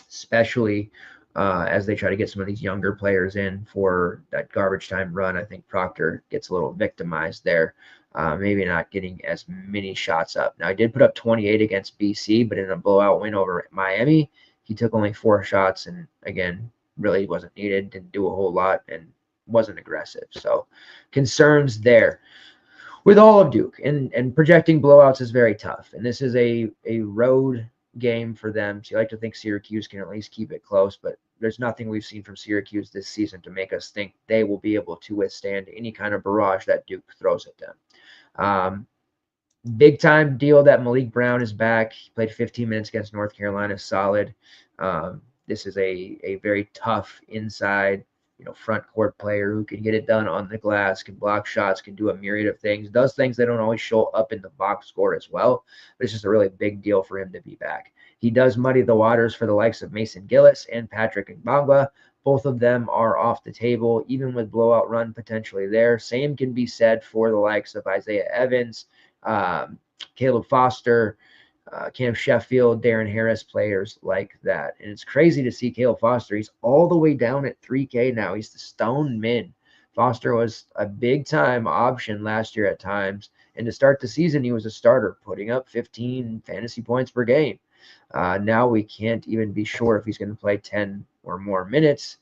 especially as they try to get some of these younger players in for that garbage time run. I think Proctor gets a little victimized there, maybe not getting as many shots up. Now, he did put up 28 against BC, but in a blowout win over Miami, he took only 4 shots and, again, really wasn't needed, didn't do a whole lot, and wasn't aggressive. So concerns there. With all of Duke, and projecting blowouts is very tough. And this is a road game for them. So you like to think Syracuse can at least keep it close, but there's nothing we've seen from Syracuse this season to make us think they will be able to withstand any kind of barrage that Duke throws at them. Big time deal that Malik Brown is back. He played 15 minutes against North Carolina, solid. This is a very tough inside, front court player who can get it done on the glass, can block shots, can do a myriad of things, does things that don't always show up in the box score as well. But it's just a really big deal for him to be back. He does muddy the waters for the likes of Mason Gillis and Patrick Mbangwa. Both of them are off the table, even with blowout run potentially there. Same can be said for the likes of Isaiah Evans, Caleb Foster, Cam Sheffield, Darren Harris, players like that. And it's crazy to see Caleb Foster. He's all the way down at 3K now. He's the stone min. Foster was a big-time option last year at times, And to start the season, he was a starter, putting up 15 fantasy points per game. Now we can't even be sure if he's going to play 10 or more minutes.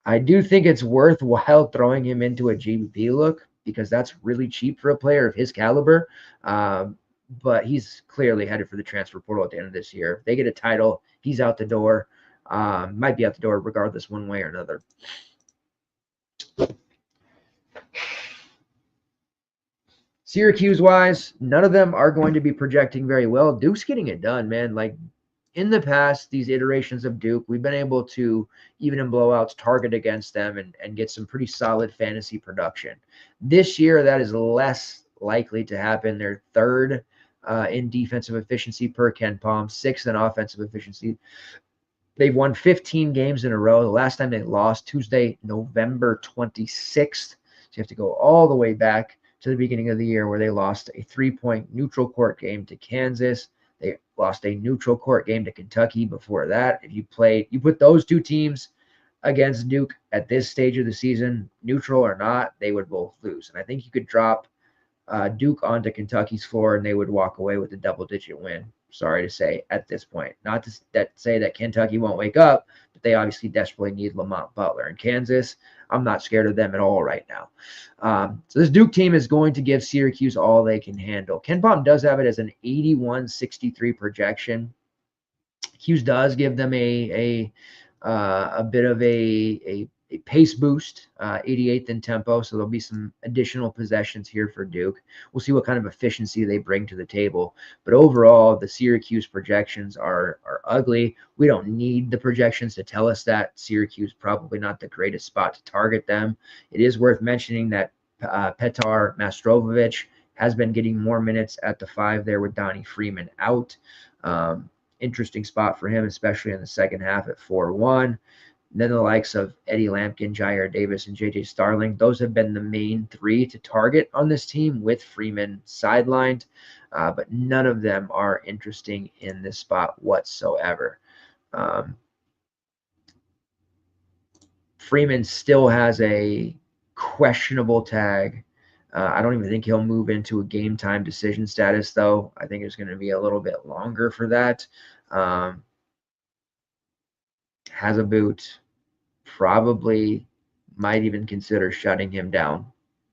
I do think it's worthwhile throwing him into a GBP look because that's really cheap for a player of his caliber. But he's clearly headed for the transfer portal at the end of this year. If they get a title, he's out the door. Might be out the door regardless, one way or another. Syracuse-wise, none of them are going to be projecting very well. Duke's getting it done, man. Like, in the past, these iterations of Duke, we've been able to, even in blowouts, target against them and get some pretty solid fantasy production. This year, that is less likely to happen. They're third in defensive efficiency per Ken Palm, sixth in offensive efficiency. They've won 15 games in a row. The last time they lost, Tuesday, November 26th. So you have to go all the way back to the beginning of the year where they lost a 3-point neutral court game to Kansas. They lost a neutral court game to Kentucky before that. If you put those two teams against Duke at this stage of the season, neutral or not, they would both lose. And I think you could drop Duke onto Kentucky's floor and they would walk away with a double-digit win. Sorry to say at this point. Not to say that Kentucky won't wake up, but they obviously desperately need Lamont Butler. And Kansas, I'm not scared of them at all right now. So this Duke team is going to give Syracuse all they can handle. Ken Palm does have it as an 81-63 projection. Hughes does give them a bit of a pace boost, 88th in tempo, so there'll be some additional possessions here for Duke. We'll see what kind of efficiency they bring to the table. But overall, the Syracuse projections are ugly. We don't need the projections to tell us that. Syracuse probably not the greatest spot to target them. It is worth mentioning that Petar Mastrovic has been getting more minutes at the 5 there with Donnie Freeman out. Interesting spot for him, especially in the second half at 4-1. Then the likes of Eddie Lampkin, Jair Davis, and J.J. Starling, those have been the main 3 to target on this team with Freeman sidelined, but none of them are interesting in this spot whatsoever. Freeman still has a questionable tag. I don't even think he'll move into a game time decision status, though. I think it's going to be a little bit longer for that. Has a boot, probably might even consider shutting him down.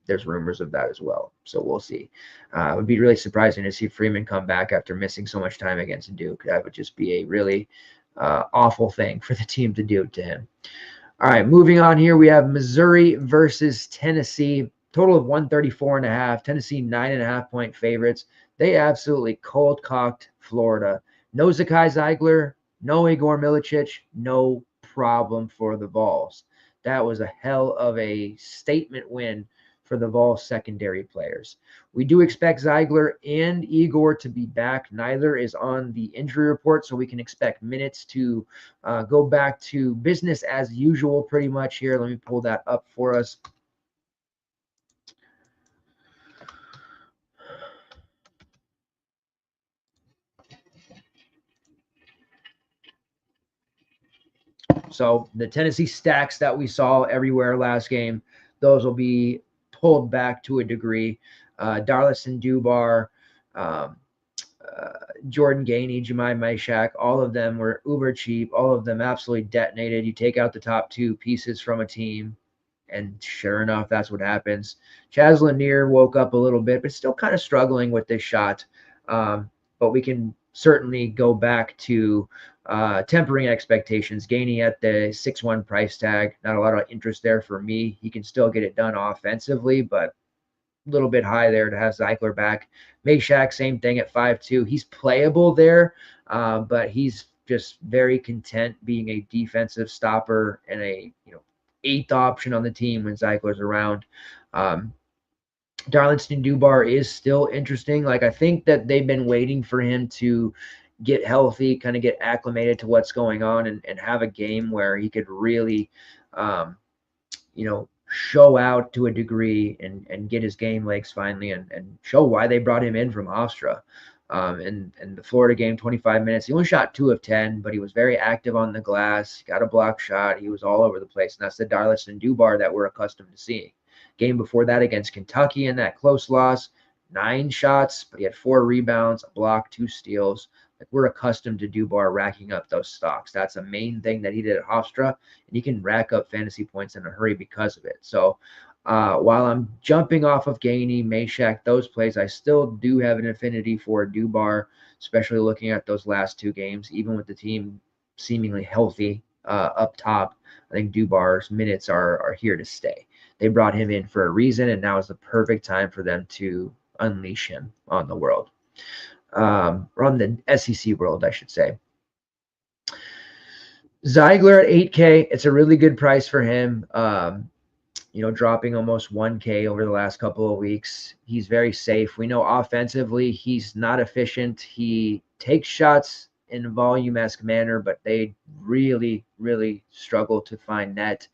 There's rumors of that as well, so we'll see. It would be really surprising to see Freeman come back after missing so much time against Duke. That would just be a really awful thing for the team to do to him. All right, moving on here, we have Missouri versus Tennessee. Total of 134.5. Tennessee 9.5-point favorites. They absolutely cold-cocked Florida. No Zakai Zeigler, no Igor Milicic, no problem for the Vols. That was a hell of a statement win for the Vols secondary players. We do expect Zeigler and Igor to be back. Neither is on the injury report, so we can expect minutes to go back to business as usual pretty much here. Let me pull that up for us. So the Tennessee stacks that we saw everywhere last game, those will be pulled back to a degree. Darlison Dubar, Jordan Gainey, Jemai Maishak, all of them were uber cheap. All of them absolutely detonated. You take out the top 2 pieces from a team, and sure enough, that's what happens. Chaz Lanier woke up a little bit, but still kind of struggling with this shot. But we can certainly go back to tempering expectations. Gainey at the 6-1 price tag. Not a lot of interest there for me. He can still get it done offensively, but a little bit high there to have Zeigler back. Maishak, same thing at 5-2. He's playable there, but he's just very content being a defensive stopper and a 8th option on the team when Zeigler's around. Darlington Dubar is still interesting. Like, I think that they've been waiting for him to get healthy, kind of get acclimated to what's going on and have a game where he could really, show out to a degree and get his game legs finally and show why they brought him in from Hofstra. In the Florida game, 25 minutes. He only shot 2 of 10, but he was very active on the glass. Got a block shot. He was all over the place. And that's the Darlington Dubar that we're accustomed to seeing. Game before that against Kentucky in that close loss, 9 shots, but he had 4 rebounds, a block, 2 steals. Like, we're accustomed to Dubar racking up those stocks. That's a main thing that he did at Hofstra, and he can rack up fantasy points in a hurry because of it. So while I'm jumping off of Gainey, Meshack, those plays, I still do have an affinity for Dubar, especially looking at those last 2 games, even with the team seemingly healthy up top. I think Dubar's minutes are here to stay. They brought him in for a reason, and now is the perfect time for them to unleash him on the world. Or on the SEC world, I should say. Zeigler at 8K, it's a really good price for him. Dropping almost 1K over the last couple of weeks. He's very safe. We know offensively he's not efficient. He takes shots in a volume-esque manner, but they really, really struggle to find net.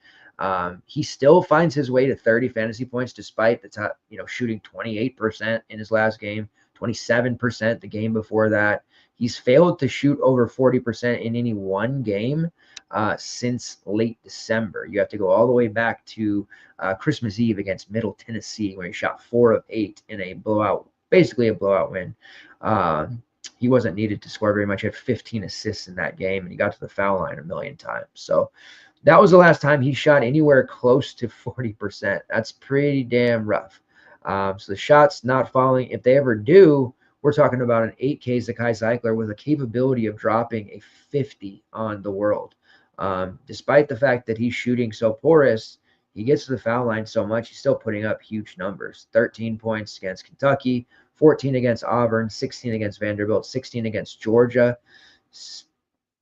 He still finds his way to 30 fantasy points despite the top, shooting 28% in his last game, 27% the game before that. He's failed to shoot over 40% in any one game since late December. You have to go all the way back to Christmas Eve against Middle Tennessee, where he shot 4 of 8 in a blowout, basically a blowout win. He wasn't needed to score very much. He had 15 assists in that game, and he got to the foul line a million times. So that was the last time he shot anywhere close to 40%. That's pretty damn rough. So the shots not falling, if they ever do, we're talking about an 8K Zakai Zeigler with a capability of dropping a 50 on the world. Despite the fact that he's shooting so porous, he gets to the foul line so much, he's still putting up huge numbers. 13 points against Kentucky, 14 against Auburn, 16 against Vanderbilt, 16 against Georgia.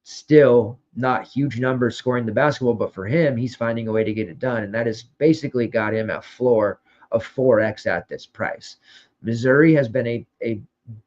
Still not huge numbers scoring the basketball, but for him, he's finding a way to get it done, and that has basically got him a floor of 4X at this price. Missouri has been a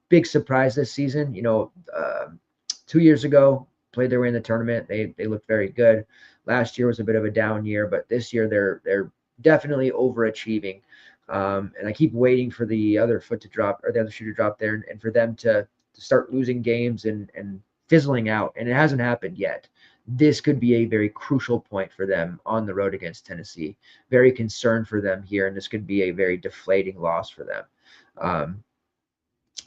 big surprise this season. 2 years ago, played their way in the tournament. They looked very good. Last year was a bit of a down year, but this year they're definitely overachieving. And I keep waiting for the other foot to drop, or the other shoe to drop there, and for them to start losing games and fizzling out, and it hasn't happened yet. This could be a very crucial point for them on the road against Tennessee. Very concerned for them here, and this could be a very deflating loss for them.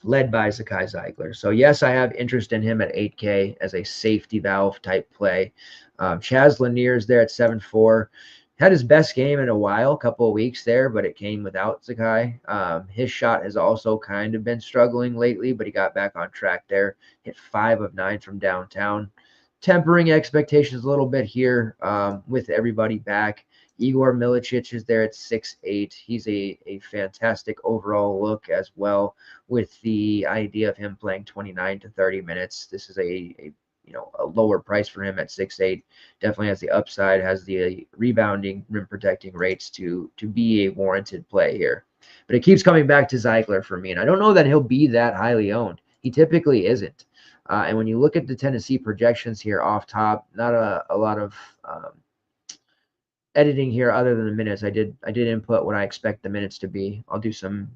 Led by Zakai Zeigler. So yes, I have interest in him at 8K as a safety valve type play. Chaz Lanier's there at 7.4. Had his best game in a while, a couple of weeks there, but it came without Zakai. His shot has also kind of been struggling lately, but he got back on track there. Hit 5 of 9 from downtown. Tempering expectations a little bit here with everybody back. Igor Milicic is there at 6'8". He's a fantastic overall look as well, with the idea of him playing 29 to 30 minutes. This is a lower price for him at 6'8". Definitely has the upside, has the rebounding, rim protecting rates to be a warranted play here. But it keeps coming back to Zeigler for me, and I don't know that he'll be that highly owned. He typically isn't. And when you look at the Tennessee projections here off top, not a lot of editing here other than the minutes. I did input what I expect the minutes to be. I'll do some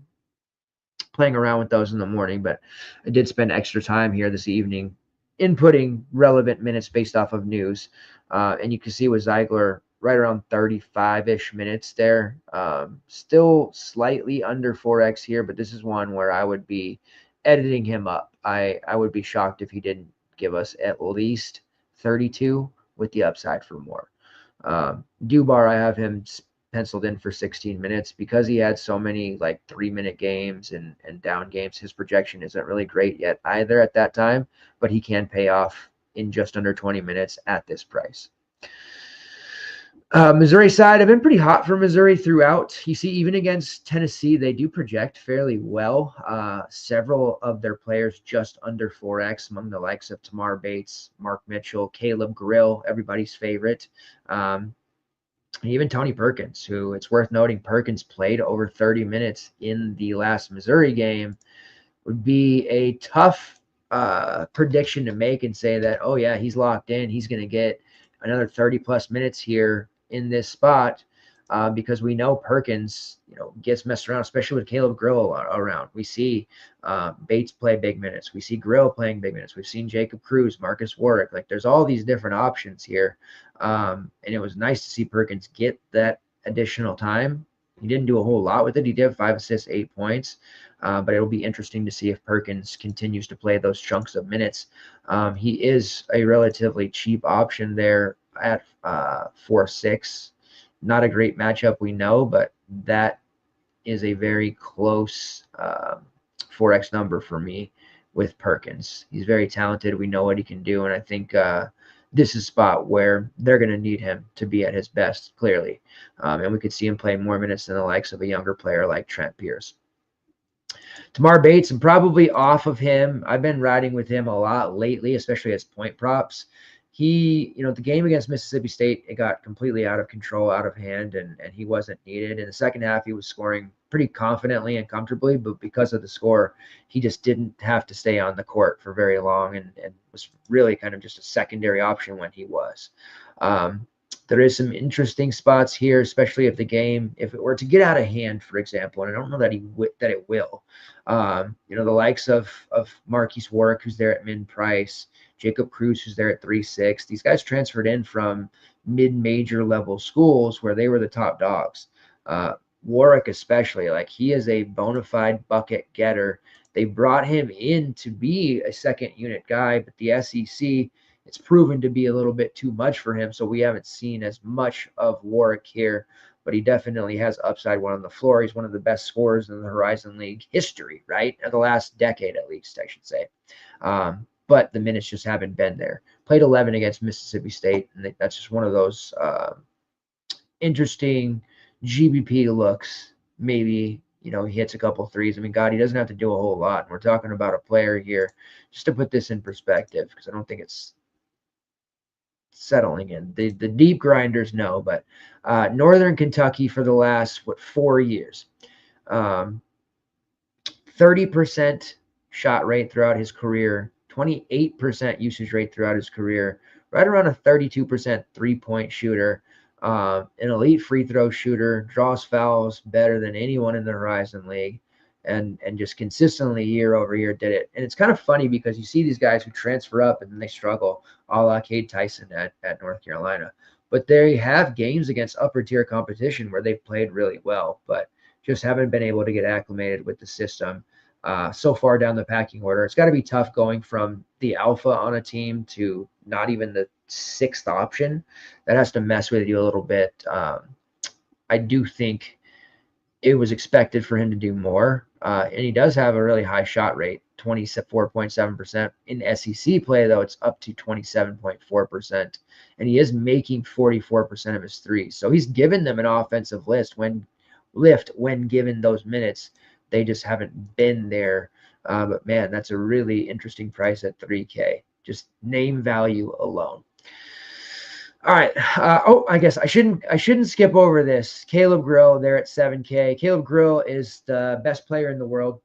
playing around with those in the morning, but I did spend extra time here this evening inputting relevant minutes based off of news. And you can see with Zeigler right around 35-ish minutes there. Still slightly under 4X here, but this is one where I would be editing him up. I would be shocked if he didn't give us at least 32 with the upside for more. Dubar, I have him penciled in for 16 minutes because he had so many 3-minute games and down games. His projection isn't really great yet either at that time, but he can pay off in just under 20 minutes at this price. Missouri side, I've been pretty hot for Missouri throughout. You see, even against Tennessee, they do project fairly well. Several of their players just under 4X, among the likes of Tamar Bates, Mark Mitchell, Caleb Grill, everybody's favorite. Even Tony Perkins, who, it's worth noting, Perkins played over 30 minutes in the last Missouri game. Would be a tough prediction to make and say that, oh yeah, he's locked in. He's going to get another 30-plus minutes here in this spot because we know Perkins, gets messed around, especially with Caleb Grill around. We see Bates play big minutes. We see Grill playing big minutes. We've seen Jacob Cruz, Marcus Warwick. There's all these different options here. And it was nice to see Perkins get that additional time. He didn't do a whole lot with it. He did have 5 assists, 8 points. But it'll be interesting to see if Perkins continues to play those chunks of minutes. He is a relatively cheap option there at 4.6. Not a great matchup, we know, but that is a very close 4x number for me with Perkins. He's very talented. We know what he can do, and I think this is a spot where they're going to need him to be at his best, clearly. And we could see him play more minutes than the likes of a younger player like Trent Pierce. Tamar Bates, I'm probably off of him. I've been riding with him a lot lately, especially as point props. He, the game against Mississippi State, it got completely out of control, out of hand, and he wasn't needed. In the second half, he was scoring pretty confidently and comfortably, but because of the score, he just didn't have to stay on the court for very long and was really kind of just a secondary option when he was. There is some interesting spots here, especially if it were to get out of hand, for example, and I don't know that it will. The likes of Marquise Warwick, who's there at min price, Jacob Cruz, who's there at 3.6. These guys transferred in from mid-major level schools where they were the top dogs. Warwick especially, he is a bona fide bucket getter. They brought him in to be a second unit guy, but the SEC, it's proven to be a little bit too much for him, so we haven't seen as much of Warwick here, but he definitely has upside one on the floor. He's one of the best scorers in the Horizon League history, right? The last decade, at least, I should say. But the minutes just haven't been there. Played 11 against Mississippi State, and that's just one of those interesting GBP looks. Maybe, he hits a couple threes. I mean, God, he doesn't have to do a whole lot. And we're talking about a player here, just to put this in perspective, because I don't think it's settling in. The deep grinders know, but Northern Kentucky for the last, 4 years. 30% shot rate throughout his career, 28% usage rate throughout his career, right around a 32% three-point shooter, an elite free throw shooter, draws fouls better than anyone in the Horizon League, and just consistently year over year did it. And it's kind of funny because you see these guys who transfer up and then they struggle, a la Cade Tyson at North Carolina. But they have games against upper tier competition where they've played really well, but just haven't been able to get acclimated with the system so far down the packing order. It's got to be tough going from the alpha on a team to not even the sixth option. That has to mess with you a little bit. I do think it was expected for him to do more. And he does have a really high shot rate, 24.7%. In SEC play, though, it's up to 27.4%. And he is making 44% of his threes. So he's given them an offensive lift when given those minutes. They just haven't been there. But, man, that's a really interesting price at $3K. Just name value alone. All right. I guess I shouldn't skip over this. Caleb Grill there at 7K. Caleb Grill is the best player in the world.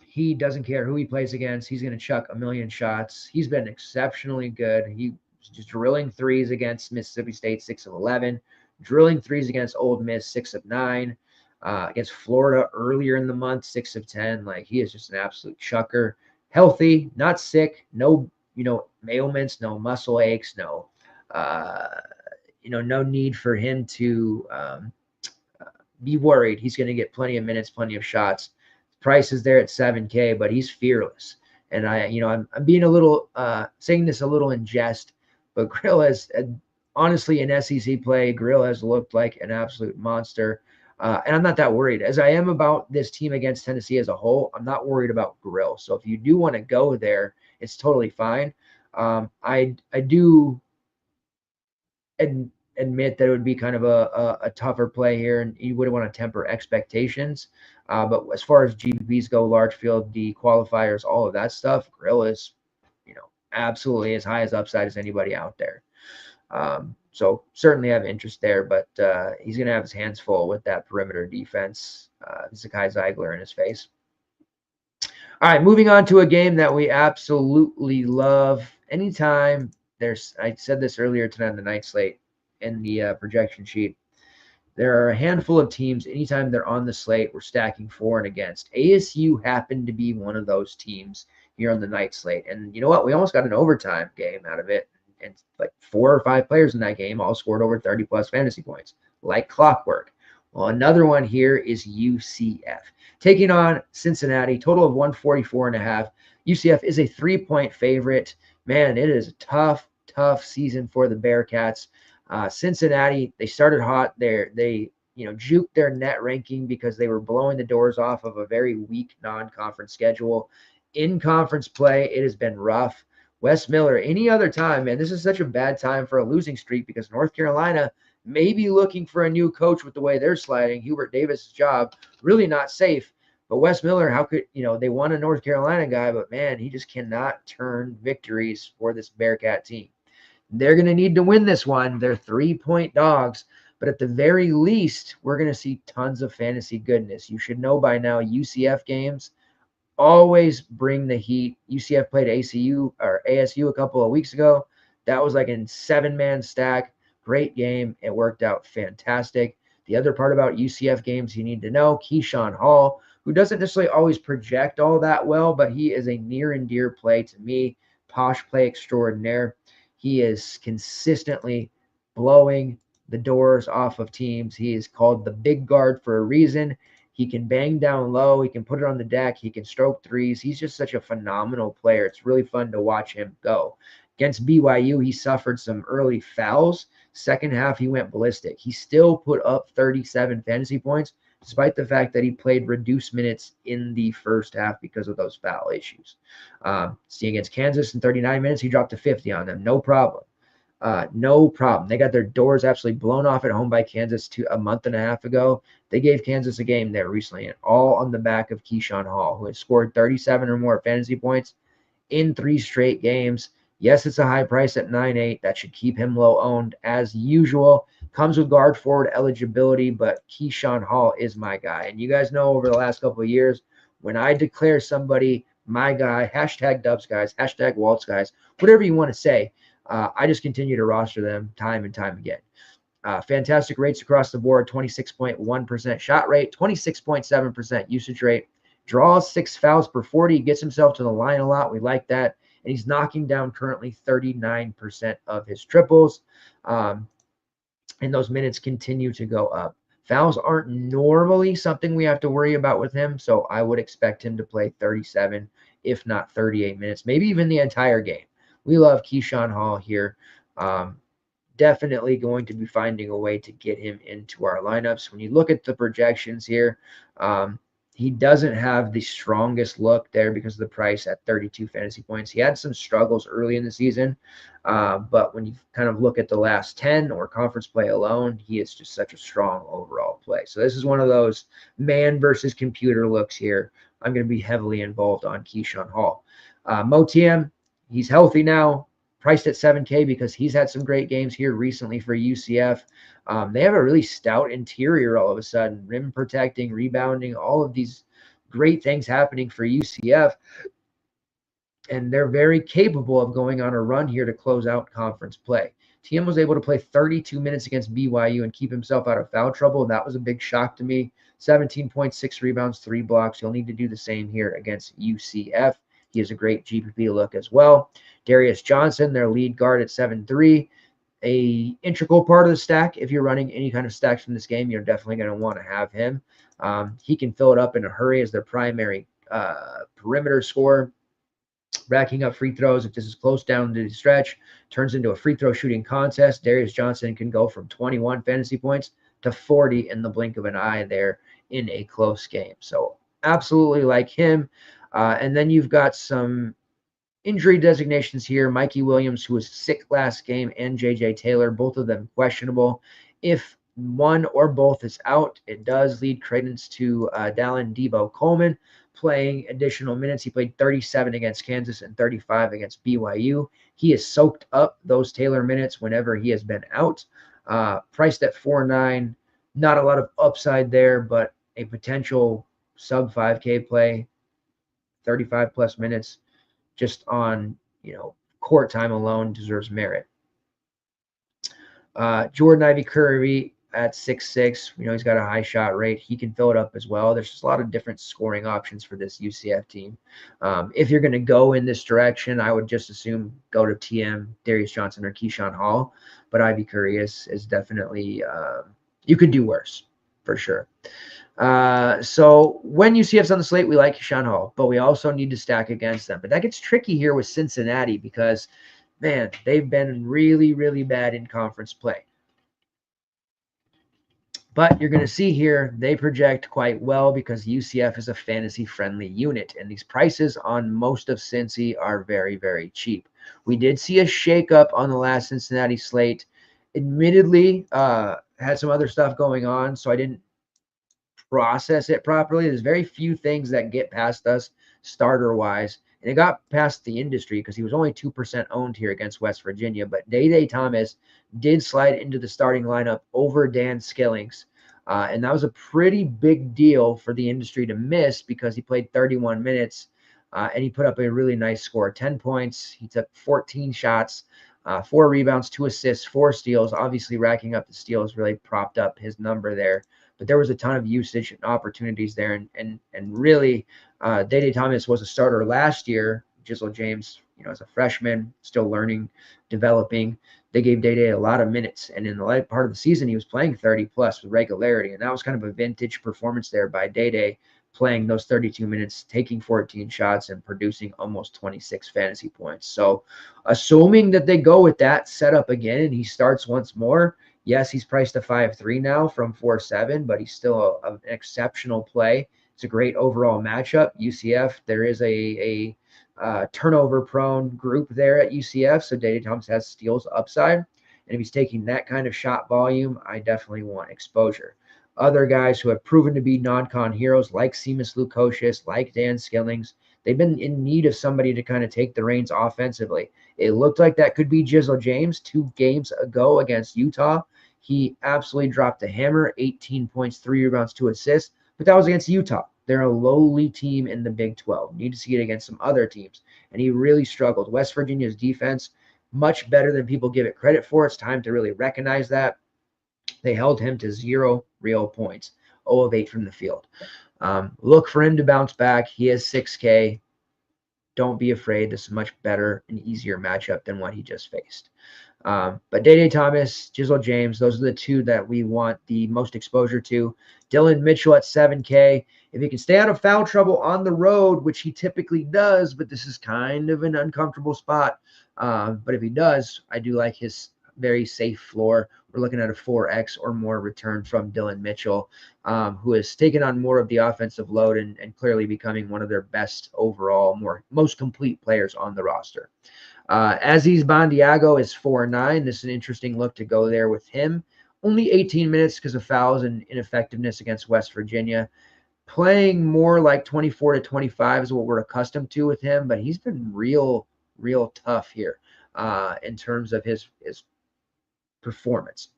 He doesn't care who he plays against. He's going to chuck a million shots. He's been exceptionally good. He was just drilling threes against Mississippi State, 6 of 11. Drilling threes against Ole Miss, 6 of 9. Against Florida earlier in the month, 6 of 10. He is just an absolute chucker. Healthy, not sick, no, ailments, no muscle aches, no need for him to be worried. He's going to get plenty of minutes, plenty of shots. Price is there at 7K, but he's fearless. And I'm being a little saying this a little in jest, but Grill has honestly in SEC play, Grill has looked like an absolute monster. And I'm not that worried as I am about this team against Tennessee as a whole. I'm not worried about Grill. So if you do want to go there, it's totally fine. I do admit that it would be kind of a tougher play here, and you wouldn't want to temper expectations. But as far as GPPs go, large field, D qualifiers, all of that stuff, Grill is, absolutely as high as upside as anybody out there. So certainly have interest there, but he's going to have his hands full with that perimeter defense. Zakai Zeigler in his face. All right, moving on to a game that we absolutely love. Anytime I said this earlier tonight on the night slate in the projection sheet, there are a handful of teams, anytime they're on the slate, we're stacking for and against. ASU happened to be one of those teams here on the night slate. And you know what? We almost got an overtime game out of it. And 4 or 5 players in that game all scored over 30-plus fantasy points, like clockwork. Well, another one here is UCF. taking on Cincinnati, total of 144.5. UCF is a 3-point favorite. Man, it is a tough season for the Bearcats. Cincinnati, they started hot. They juked their net ranking because they were blowing the doors off of a very weak non-conference schedule. In conference play, it has been rough. Wes Miller, any other time, man, this is such a bad time for a losing streak because North Carolina may be looking for a new coach with the way they're sliding. Hubert Davis' job, really not safe. But Wes Miller, how could, they want a North Carolina guy, but man, he just cannot turn victories for this Bearcat team. They're going to need to win this one. They're 3-point dogs. But at the very least, we're going to see tons of fantasy goodness. You should know by now, UCF games always bring the heat. UCF played ASU a couple of weeks ago. That was like a 7-man stack. Great game. It worked out fantastic. The other part about UCF games you need to know, Keyshawn Hall, who doesn't necessarily always project all that well, but he is a near and dear play to me. Posh play extraordinaire. He is consistently blowing the doors off of teams. He is called the big guard for a reason. He can bang down low. He can put it on the deck. He can stroke threes. He's just such a phenomenal player. It's really fun to watch him go. Against BYU, he suffered some early fouls. Second half, he went ballistic. He still put up 37 fantasy points, despite the fact that he played reduced minutes in the first half because of those foul issues. See, against Kansas in 39 minutes, he dropped to 50 on them. No problem. No problem. They got their doors absolutely blown off at home by Kansas a month and a half ago. They gave Kansas a game there recently, and all on the back of Keyshawn Hall, who has scored 37 or more fantasy points in 3 straight games. Yes, it's a high price at 9.8. That should keep him low owned as usual. Comes with guard forward eligibility, but Keyshawn Hall is my guy. And you guys know over the last couple of years, when I declare somebody my guy, hashtag Dubs guys, hashtag Walt's guys, whatever you want to say, I just continue to roster them time and time again. Fantastic rates across the board, 26.1% shot rate, 26.7% usage rate, draws 6 fouls per 40, gets himself to the line a lot. We like that. And he's knocking down currently 39% of his triples. And those minutes continue to go up. Fouls aren't normally something we have to worry about with him, so I would expect him to play 37, if not 38 minutes, maybe even the entire game. We love Keyshawn Hall here. Definitely going to be finding a way to get him into our lineups. When you look at the projections here, he doesn't have the strongest look there because of the price at 32 fantasy points. He had some struggles early in the season, but when you kind of look at the last 10 or conference play alone, he is just such a strong overall play. So this is one of those man versus computer looks here. I'm going to be heavily involved on Keyshawn Hall. Motiam, he's healthy now, priced at $7K because he's had some great games here recently for UCF. They have a really stout interior all of a sudden, rim protecting, rebounding, all of these great things happening for UCF. And they're very capable of going on a run here to close out conference play. TM was able to play 32 minutes against BYU and keep himself out of foul trouble. That was a big shock to me. 17.6 rebounds, 3 blocks. He'll need to do the same here against UCF. He has a great GPP look as well. Darius Johnson, their lead guard at 7'3", a integral part of the stack. If you're running any kind of stacks from this game, you're definitely going to want to have him. He can fill it up in a hurry as their primary perimeter scorer, racking up free throws. If this is close down to the stretch, turns into a free throw shooting contest. Darius Johnson can go from 21 fantasy points to 40 in the blink of an eye there in a close game. So absolutely like him. And then you've got some injury designations here. Mikey Williams, who was sick last game, and J.J. Taylor, both of them questionable. If one or both is out, it does lead credence to Dallin Debo Coleman playing additional minutes. He played 37 against Kansas and 35 against BYU. He has soaked up those Taylor minutes whenever he has been out. Priced at 4.9. Not a lot of upside there, but a potential sub 5K play. 35 plus minutes just on, court time alone deserves merit. Jordan Ivy Curry at 6'6". He's got a high shot rate. He can fill it up as well. There's just a lot of different scoring options for this UCF team. If you're going to go in this direction, I would just assume go to TM, Darius Johnson, or Keyshawn Hall. But Ivy Curry is definitely, you could do worse. for sure. So when UCF's on the slate, we like Sean Hall, but we also need to stack against them. But that gets tricky here with Cincinnati because, man, they've been really, really bad in conference play. But you're going to see here, they project quite well because UCF is a fantasy-friendly unit, and these prices on most of Cincy are very, very cheap. We did see a shakeup on the last Cincinnati slate. Admittedly, had some other stuff going on, so I didn't process it properly. There's very few things that get past us starter-wise, and it got past the industry because he was only 2% owned here against West Virginia. But Day Thomas did slide into the starting lineup over Dan Skillings, and that was a pretty big deal for the industry to miss because he played 31 minutes, and he put up a really nice score, 10 points. He took 14 shots, 4 rebounds, 2 assists, 4 steals. Obviously, racking up the steals really propped up his number there. But there was a ton of usage and opportunities there, and really, Day Thomas was a starter last year. Jizzle James, as a freshman, still learning, developing. They gave Day a lot of minutes, and in the late part of the season, he was playing 30 plus with regularity, and that was kind of a vintage performance there by Day, playing those 32 minutes, taking 14 shots, and producing almost 26 fantasy points. So, assuming that they go with that setup again, and he starts once more. Yes, he's priced a 5.3 now from 4.7, but he's still an exceptional play. It's a great overall matchup. UCF, there is a turnover-prone group there at UCF, so Day Thomas has steals upside. And if he's taking that kind of shot volume, I definitely want exposure. Other guys who have proven to be non-con heroes like Seamus Lukosius, like Dan Skillings, they've been in need of somebody to kind of take the reins offensively. It looked like that could be Jizzle James 2 games ago against Utah. He absolutely dropped the hammer, 18 points, 3 rebounds, 2 assists, but that was against Utah. They're a lowly team in the Big 12. Need to see it against some other teams, and he really struggled. West Virginia's defense, much better than people give it credit for. It's time to really recognize that. They held him to 0 real points, 0 of 8 from the field. Look for him to bounce back. He has 6K. Don't be afraid. This is a much better and easier matchup than what he just faced. But Day Thomas, Jizzle James, those are the 2 that we want the most exposure to. Dylan Mitchell at 7K. If he can stay out of foul trouble on the road, which he typically does, but this is kind of an uncomfortable spot. But if he does, I do like his very safe floor. We're looking at a 4X or more return from Dylan Mitchell, who has taken on more of the offensive load and clearly becoming one of their best overall, most complete players on the roster. Aziz Bandiago is 4.9. This is an interesting look to go there with him. Only 18 minutes because of fouls and ineffectiveness against West Virginia. Playing more like 24 to 25 is what we're accustomed to with him, but he's been real tough here in terms of his performance.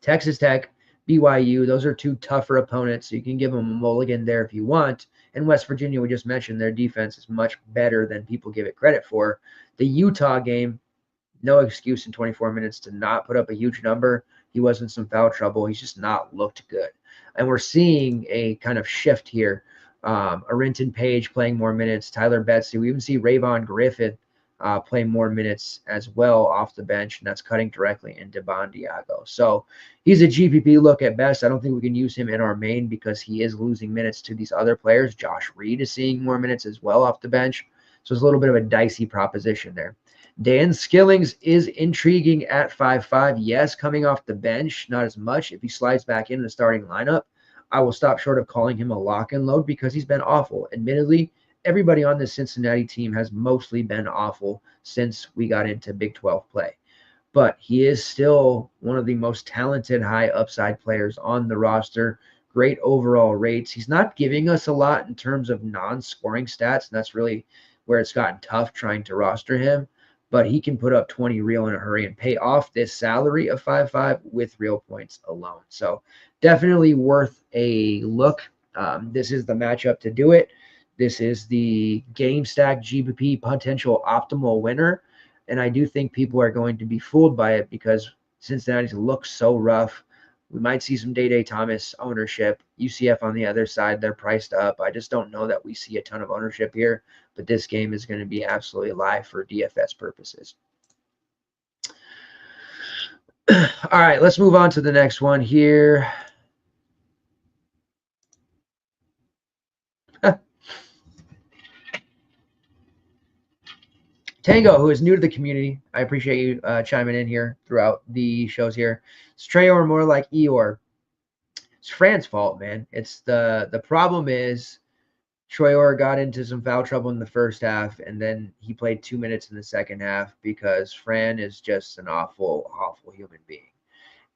Texas Tech, BYU, those are 2 tougher opponents, so you can give them a mulligan there if you want. And West Virginia, we just mentioned, their defense is much better than people give it credit for. The Utah game, no excuse in 24 minutes to not put up a huge number. He was in some foul trouble. He's just not looked good. And we're seeing a kind of shift here. Arinton Page playing more minutes, Tyler Betsy. We even see Rayvon Griffin play more minutes as well off the bench, and that's cutting directly into Bandiago. So he's a GPP look at best. I don't think we can use him in our main because he is losing minutes to these other players. Josh Reed is seeing more minutes as well off the bench. So it's a little bit of a dicey proposition there. Dan Skillings is intriguing at 5.5. Yes, coming off the bench, not as much. If he slides back into the starting lineup, I will stop short of calling him a lock and load because he's been awful. Admittedly, everybody on this Cincinnati team has mostly been awful since we got into Big 12 play. But he is still one of the most talented high upside players on the roster. Great overall rates. He's not giving us a lot in terms of non-scoring stats, and that's really where it's gotten tough trying to roster him. But he can put up 20 real in a hurry and pay off this salary of 5.5 with real points alone. So definitely worth a look. This is the matchup to do it. This is the game stack GPP potential optimal winner. And I do think people are going to be fooled by it because Cincinnati's looks so rough. We might see some Day Thomas ownership. UCF on the other side, they're priced up. I just don't know that we see a ton of ownership here, but this game is going to be absolutely live for DFS purposes. All right, let's move on to the next one here. Tango, who is new to the community, I appreciate you chiming in here throughout the shows here. Is Trayor more like Eeyore? It's Fran's fault, man. It's the problem is Trayor got into some foul trouble in the first half, and then he played 2 minutes in the second half because Fran is just an awful, awful human being,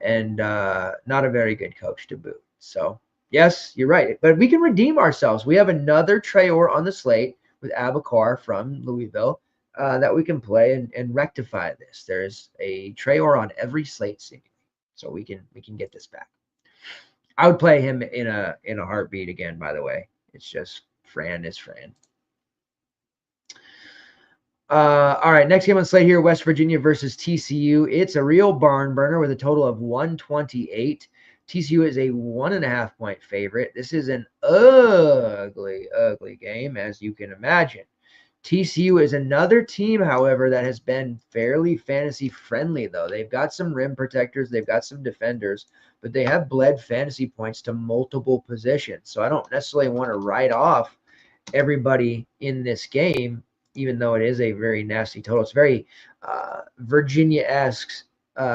and not a very good coach to boot. So yes, you're right, but we can redeem ourselves. We have another Trayor on the slate with Abakar from Louisville that we can play and rectify this. There's a Trayor on every slate seemingly, so we can get this back. I would play him in a heartbeat again. By the way, it's just Fran is Fran. All right, next game on slate here, West Virginia versus TCU. It's a real barn burner with a total of 128. TCU is a 1.5 point favorite. This is an ugly, ugly game, as you can imagine. TCU is another team, however, that has been fairly fantasy friendly, though. They've got some rim protectors, they've got some defenders, but they have bled fantasy points to multiple positions. So I don't necessarily want to write off everybody in this game, even though it is a very nasty total. It's very Virginia-esque,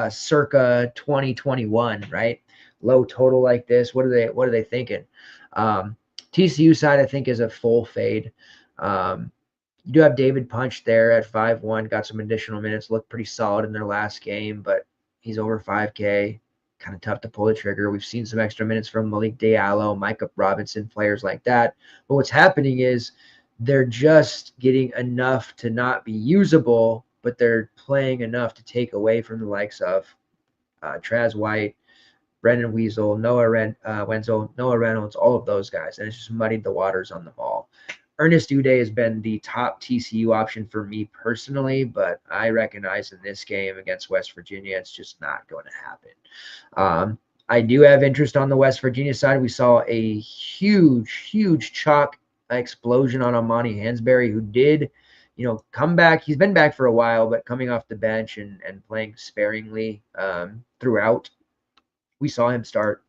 circa 2021, right? Low total like this. What are they thinking? TCU side, I think, is a full fade. You do have David Punch there at 5-1, got some additional minutes, looked pretty solid in their last game, but he's over 5K. Kind of tough to pull the trigger. We've seen some extra minutes from Malik Diallo, Micah Robinson, players like that. But what's happening is they're just getting enough to not be usable, but they're playing enough to take away from the likes of Traz White, Brendan Weasel, Wenzel, Noah Reynolds, all of those guys. And it's just muddied the waters on them all. Ernest Uday has been the top TCU option for me personally, but I recognize in this game against West Virginia, it's just not going to happen. I do have interest on the West Virginia side. We saw a huge chalk explosion on Amani Hansberry, who did, come back. He's been back for a while, but coming off the bench and playing sparingly throughout. We saw him start.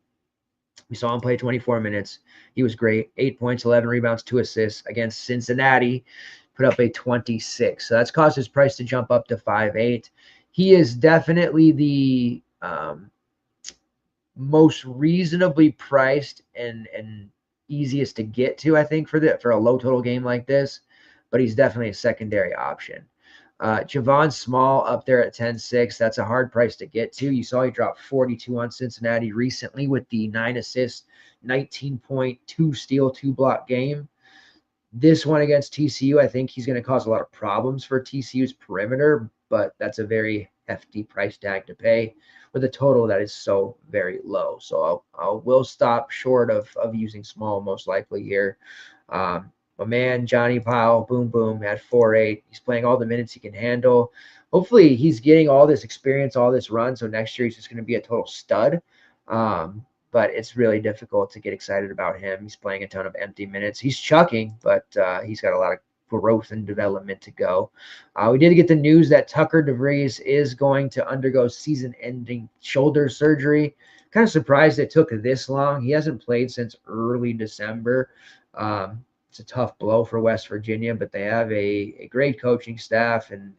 We saw him play 24 minutes. He was great. 8 points, 11 rebounds, 2 assists against Cincinnati. Put up a 26. So that's caused his price to jump up to 5.8. He is definitely the most reasonably priced and easiest to get to, I think, for a low total game like this. But he's definitely a secondary option. Javon Small up there at 10.6. That's a hard price to get to. You saw he dropped 42 on Cincinnati recently with the 9 assists, 19.2 steal, 2 block game. This one against TCU, I think he's going to cause a lot of problems for TCU's perimeter, but that's a very hefty price tag to pay with a total that is so very low. So I will stop short of using Small most likely here. My man, Johnny Powell, boom, at 4.8. He's playing all the minutes he can handle. Hopefully, he's getting all this experience, all this run, so next year he's just going to be a total stud. But it's really difficult to get excited about him. He's playing a ton of empty minutes. He's chucking, but he's got a lot of growth and development to go. We did get the news that Tucker DeVries is going to undergo season-ending shoulder surgery. Kind of surprised it took this long. He hasn't played since early December. It's a tough blow for West Virginia, but they have a great coaching staff, and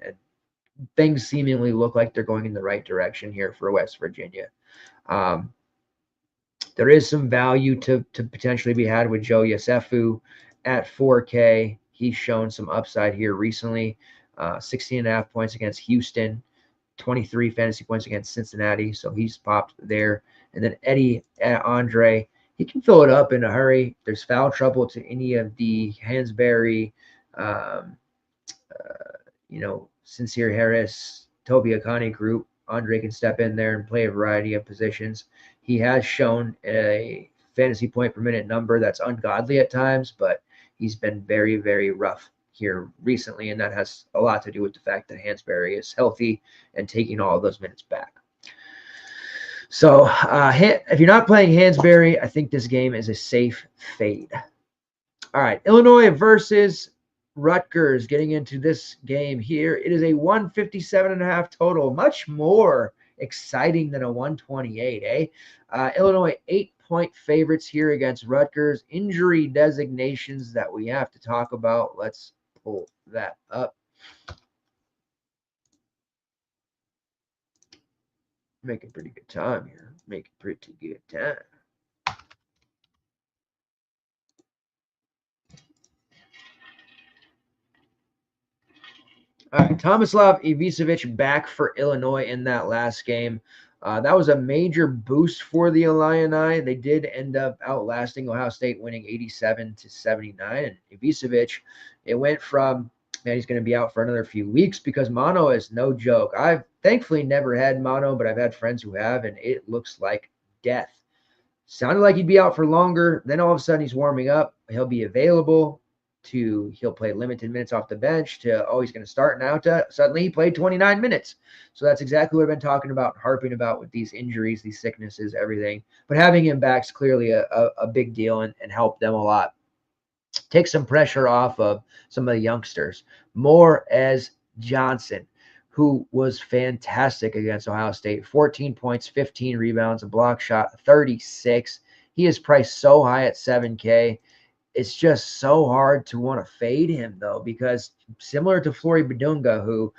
things seemingly look like they're going in the right direction here for West Virginia. There is some value to potentially be had with Joe Yosefu at 4K. He's shown some upside here recently. 16.5 points against Houston, 23 fantasy points against Cincinnati, so he's popped there. And then Eddie Andre, he can fill it up in a hurry. There's foul trouble to any of the Hansberry, Sincere Harris, Toby Akani group. Andre can step in there and play a variety of positions. He has shown a fantasy point per minute number that's ungodly at times, but he's been very, very rough here recently, and that has a lot to do with the fact that Hansberry is healthy and taking all of those minutes back. So if you're not playing Hansberry, I think this game is a safe fade. All right, Illinois versus Rutgers. Getting into this game here, it is a 157.5 total, much more exciting than a 128, Illinois 8-point favorites here against Rutgers. Injury designations that we have to talk about. Let's pull that up. Making pretty good time here. Making pretty good time. All right, Tomislav Ivicevic back for Illinois in that last game. That was a major boost for the Illini. They did end up outlasting Ohio State, winning 87-79. And Ivicevic, it went from, man, he's going to be out for another few weeks because mono is no joke. I've thankfully never had mono, but I've had friends who have, and it looks like death. Sounded like he'd be out for longer. Then all of a sudden he's warming up. He'll be available. He'll play limited minutes off the bench to, oh, he's going to start now to suddenly he played 29 minutes. So that's exactly what I've been talking about, harping about with these injuries, these sicknesses, everything. But having him back is clearly a big deal and helped them a lot. Take some pressure off of some of the youngsters. More as Johnson, who was fantastic against Ohio State. 14 points, 15 rebounds, a block shot, 36. He is priced so high at 7K. It's just so hard to want to fade him, though, because similar to Flory Badunga, who,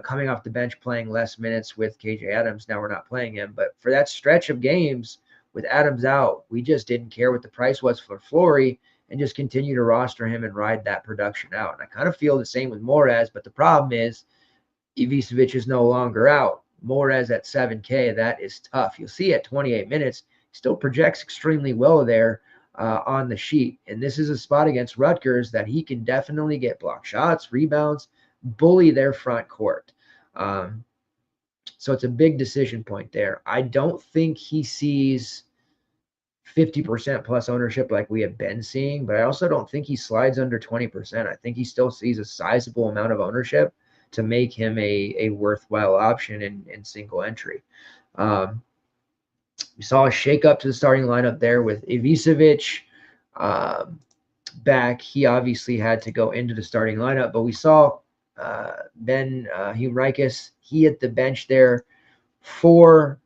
coming off the bench playing less minutes with KJ Adams, now we're not playing him. But for that stretch of games with Adams out, we just didn't care what the price was for Flory and just continue to roster him and ride that production out. And I kind of feel the same with Morez, but the problem is Ivicevic is no longer out. Morez at 7K, that is tough. You'll see at 28 minutes, still projects extremely well there on the sheet. And this is a spot against Rutgers that he can definitely get block shots, rebounds, bully their front court. So it's a big decision point there. I don't think he sees 50% plus ownership like we have been seeing, but I also don't think he slides under 20%. I think he still sees a sizable amount of ownership to make him a worthwhile option in single entry. We saw a shake-up to the starting lineup there with Ivicevic back. He obviously had to go into the starting lineup, but we saw Ben Henriques, he hit the bench there for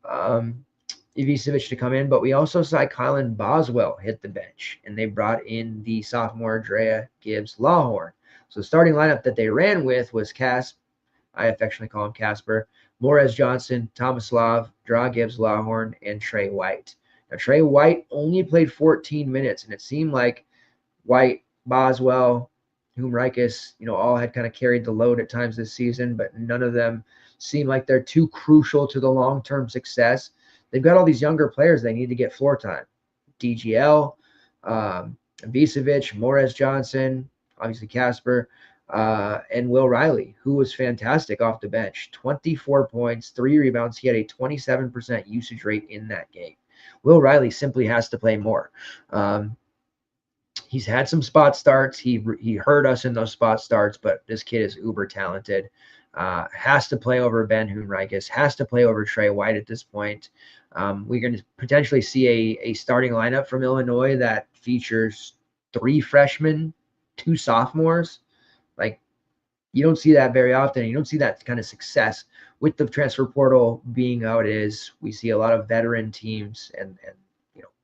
Ivicevic to come in, but we also saw Kylan Boswell hit the bench, and they brought in the sophomore Drea Gibbs-Lawhorn. So the starting lineup that they ran with was I affectionately call him Casper, Morez Johnson, Tomislav, Drea Gibbs-Lawhorn, and Trey White. Now, Trey White only played 14 minutes, and it seemed like White, Boswell, Henriques, all had kind of carried the load at times this season, but none of them seem like they're too crucial to the long-term success. They've got all these younger players they need to get floor time. DGL, Ivicevic, Morez Johnson, obviously Casper, and Will Riley, who was fantastic off the bench. 24 points, 3 rebounds. He had a 27% usage rate in that game. Will Riley simply has to play more. He's had some spot starts. He hurt us in those spot starts, but this kid is uber talented. Has to play over Ben Henriques, has to play over Trey White at this point. We're going to potentially see a starting lineup from Illinois that features 3 freshmen, 2 sophomores. Like, you don't see that very often. You don't see that kind of success with the transfer portal being how it is. We see a lot of veteran teams and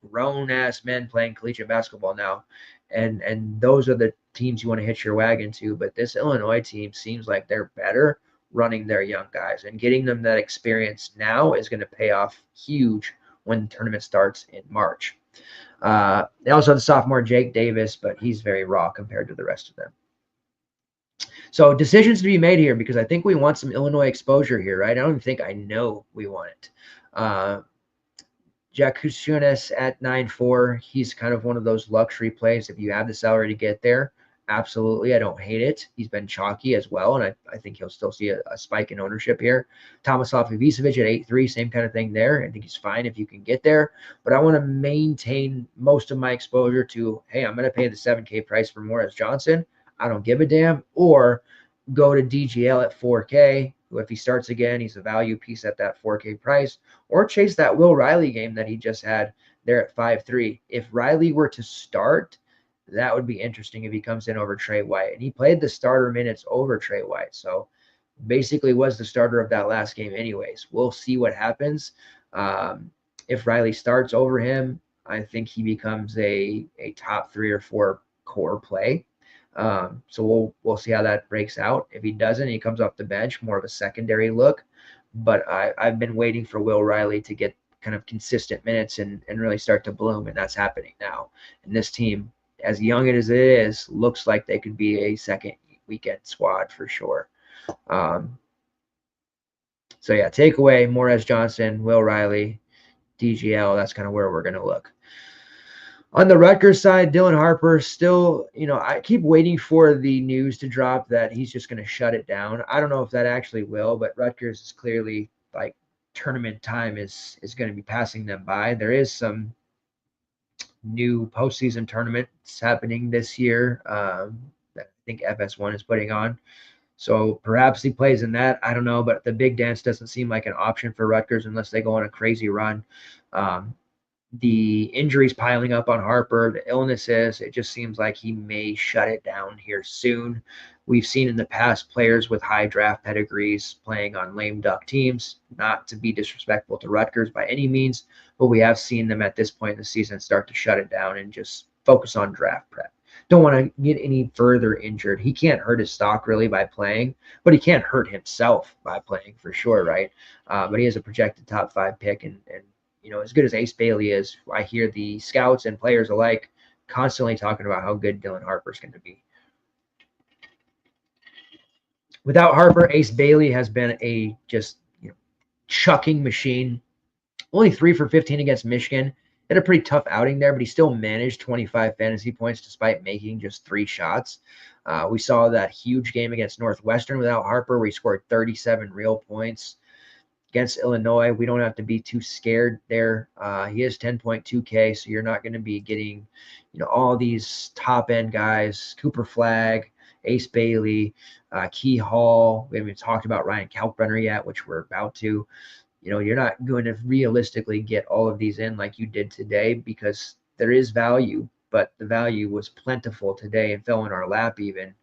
grown-ass men playing collegiate basketball now. And those are the teams you want to hitch your wagon to. But this Illinois team seems like they're better running their young guys. And getting them that experience now is going to pay off huge when the tournament starts in March. They also have the sophomore Jake Davis, but he's very raw compared to the rest of them. So decisions to be made here because I think we want some Illinois exposure here, right? I don't even think I know we want it. Jack Kusunis at 9.4. He's kind of one of those luxury plays. If you have the salary to get there, absolutely. I don't hate it. He's been chalky as well, and I think he'll still see a spike in ownership here. Tomislav Ivicevic at 8.3, same kind of thing there. I think he's fine if you can get there, but I want to maintain most of my exposure to, hey, I'm going to pay the 7K price for Morez Johnson. I don't give a damn. Or go to DGL at 4K, who if he starts again, he's a value piece at that 4K price, or chase that Will Riley game that he just had there at 5.3. If Riley were to start, that would be interesting if he comes in over Trey White. And he played the starter minutes over Trey White. So basically was the starter of that last game anyways. We'll see what happens. If Riley starts over him, I think he becomes a top 3 or 4 core play. So we'll see how that breaks out. If he doesn't, he comes off the bench, more of a secondary look. But I've been waiting for Will Riley to get kind of consistent minutes and really start to bloom, and that's happening now. And this team, as young as it is, looks like they could be a second weekend squad for sure. So yeah, takeaway, Morez Johnson, Will Riley, DGL, that's kind of where we're going to look. On the Rutgers side, Dylan Harper still, I keep waiting for the news to drop that he's just going to shut it down. I don't know if that actually will, but Rutgers is clearly like tournament time is going to be passing them by. There is some new postseason tournaments happening this year that I think FS1 is putting on. So perhaps he plays in that. I don't know, but the big dance doesn't seem like an option for Rutgers unless they go on a crazy run. The injuries piling up on Harper, the illnesses, it just seems like he may shut it down here soon. We've seen in the past players with high draft pedigrees playing on lame duck teams, not to be disrespectful to Rutgers by any means, but we have seen them at this point in the season start to shut it down and just focus on draft prep. Don't want to get any further injured. He can't hurt his stock really by playing, but he can't hurt himself by playing for sure, right? But he is a projected top 5 pick, and as good as Ace Bailey is, I hear the scouts and players alike constantly talking about how good Dylan Harper's going to be. Without Harper, Ace Bailey has been a just chucking machine. Only 3 for 15 against Michigan. Had a pretty tough outing there, but he still managed 25 fantasy points despite making just 3 shots. We saw that huge game against Northwestern without Harper where he scored 37 real points. Against Illinois, we don't have to be too scared there. He is 10.2K, so you're not going to be getting, all these top-end guys, Cooper Flagg, Ace Bailey, Key Hall. We haven't even talked about Ryan Kalkbrenner yet, which we're about to. You're not going to realistically get all of these in like you did today because there is value, but the value was plentiful today and fell in our lap even.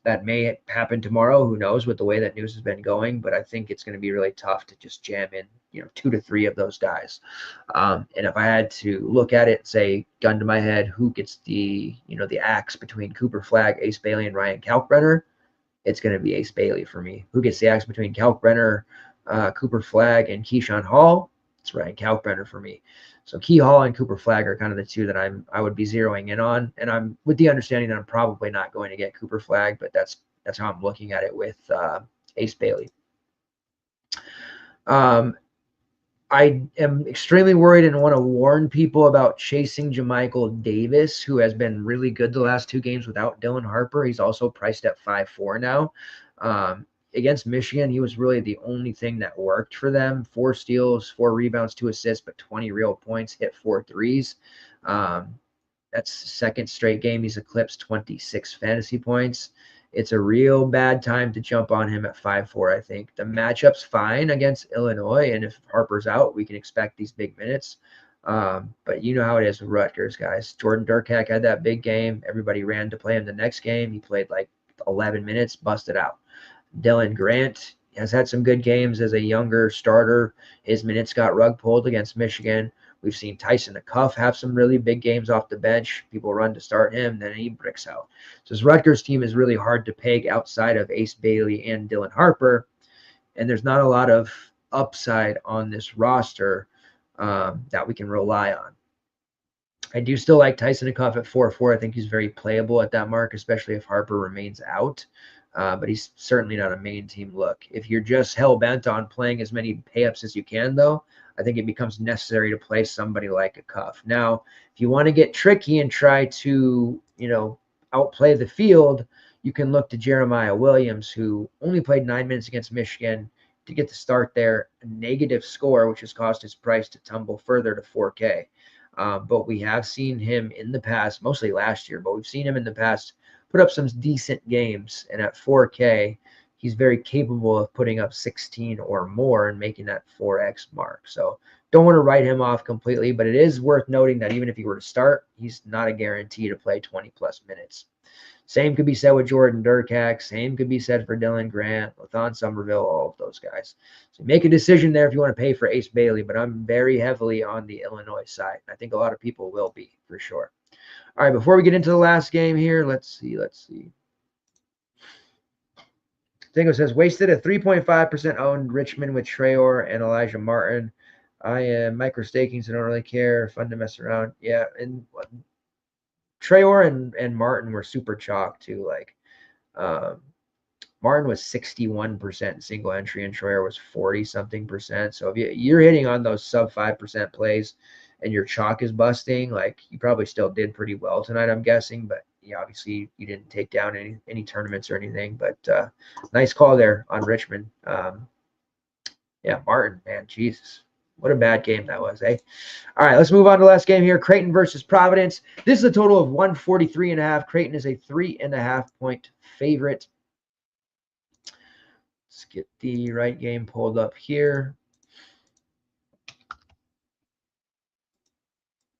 That may happen tomorrow. Who knows with the way that news has been going, but I think it's going to be really tough to just jam in, 2 to 3 of those guys. And if I had to look at it and say, gun to my head, who gets the axe between Cooper Flagg, Ace Bailey, and Ryan Kalkbrenner, it's going to be Ace Bailey for me. Who gets the axe between Kalkbrenner, Cooper Flagg, and Keyshawn Hall? It's Ryan Kalkbrenner for me. So Key Hall and Cooper Flagg are kind of the 2 that I would be zeroing in on, and I'm with the understanding that I'm probably not going to get Cooper Flagg, but that's how I'm looking at it with Ace Bailey. I am extremely worried and want to warn people about chasing Jamichael Davis, who has been really good the last 2 games without Dylan Harper. He's also priced at 5.4 now. Against Michigan, he was really the only thing that worked for them. 4 steals, 4 rebounds, 2 assists, but 20 real points, hit 4 threes. That's the second straight game he's eclipsed 26 fantasy points. It's a real bad time to jump on him at 5.4, I think. The matchup's fine against Illinois, and if Harper's out, we can expect these big minutes. But you know how it is with Rutgers, guys. Jordan Durkak had that big game. Everybody ran to play him the next game. He played like 11 minutes, busted out. Dylan Grant has had some good games as a younger starter. His minutes got rug pulled against Michigan. We've seen Tyson Cuff have some really big games off the bench. People run to start him, then he bricks out. So this Rutgers team is really hard to peg outside of Ace Bailey and Dylan Harper, and there's not a lot of upside on this roster that we can rely on. I do still like Tyson Cuff at 4.4. I think he's very playable at that mark, especially if Harper remains out. But he's certainly not a main team look. If you're just hell-bent on playing as many pay-ups as you can, though, I think it becomes necessary to play somebody like a Cuff. Now, if you want to get tricky and try to, outplay the field, you can look to Jeremiah Williams, who only played 9 minutes against Michigan to get the start there, a negative score, which has caused his price to tumble further to 4K. But we have seen him in the past, mostly last year, but we've seen him in the past put up some decent games, and at 4K, he's very capable of putting up 16 or more and making that 4X mark. So don't want to write him off completely, but it is worth noting that even if he were to start, he's not a guarantee to play 20-plus minutes. Same could be said with Jordan Durkak. Same could be said for Dylan Grant, Lathon Somerville, all of those guys. So make a decision there if you want to pay for Ace Bailey, but I'm very heavily on the Illinois side. I think a lot of people will be, for sure. All right, before we get into the last game here, let's see. Dingo says, wasted a 3.5% owned Richmond with Traore and Elijah Martin. I am micro-staking, so don't really care. Fun to mess around. Yeah, and Traore and Martin were super chalk, too. Like, Martin was 61% single entry and Traore was 40-something percent. So if you're hitting on those sub 5% plays and your chalk is busting, like you probably still did pretty well tonight, I'm guessing. But yeah, obviously you didn't take down any tournaments or anything. But nice call there on Richmond. Yeah, Martin, man, Jesus. What a bad game that was, eh? All right, let's move on to the last game here. Creighton versus Providence. This is a total of 143.5. Creighton is a 3.5 point favorite. Let's get the right game pulled up here.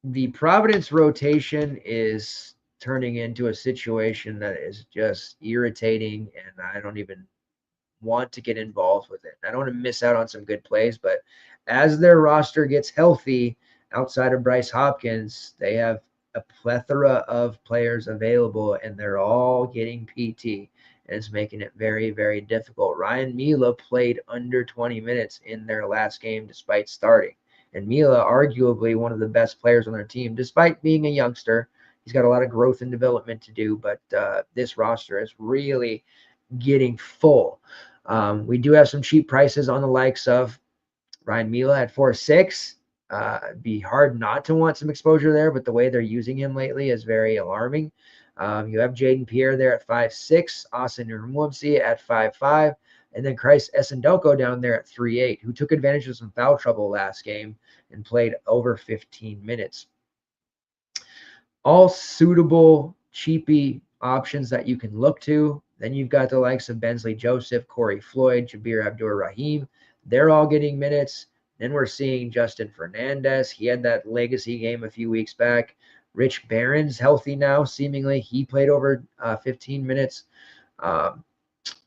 The Providence rotation is turning into a situation that is just irritating, and I don't even want to get involved with it. I don't want to miss out on some good plays, but as their roster gets healthy outside of Bryce Hopkins, they have a plethora of players available, and they're all getting PT. And it's making it very, very difficult. Ryan Mila played under 20 minutes in their last game despite starting. And Mila, arguably one of the best players on their team, despite being a youngster. He's got a lot of growth and development to do, but this roster is really getting full. We do have some cheap prices on the likes of Ryan Mila at 4.6. It'd be hard not to want some exposure there, but the way they're using him lately is very alarming. You have Jaden Pierre there at 5.6, Austin Urumwumsi at 5.5, and then Christ Essendoko down there at 3.8, who took advantage of some foul trouble last game and played over 15 minutes. All suitable, cheapy options that you can look to. Then you've got the likes of Bensley Joseph, Corey Floyd, Jabir Abdur-Rahim. They're all getting minutes. Then we're seeing Justin Fernandez. He had that legacy game a few weeks back. Rich Barron's healthy now, seemingly. He played over 15 minutes.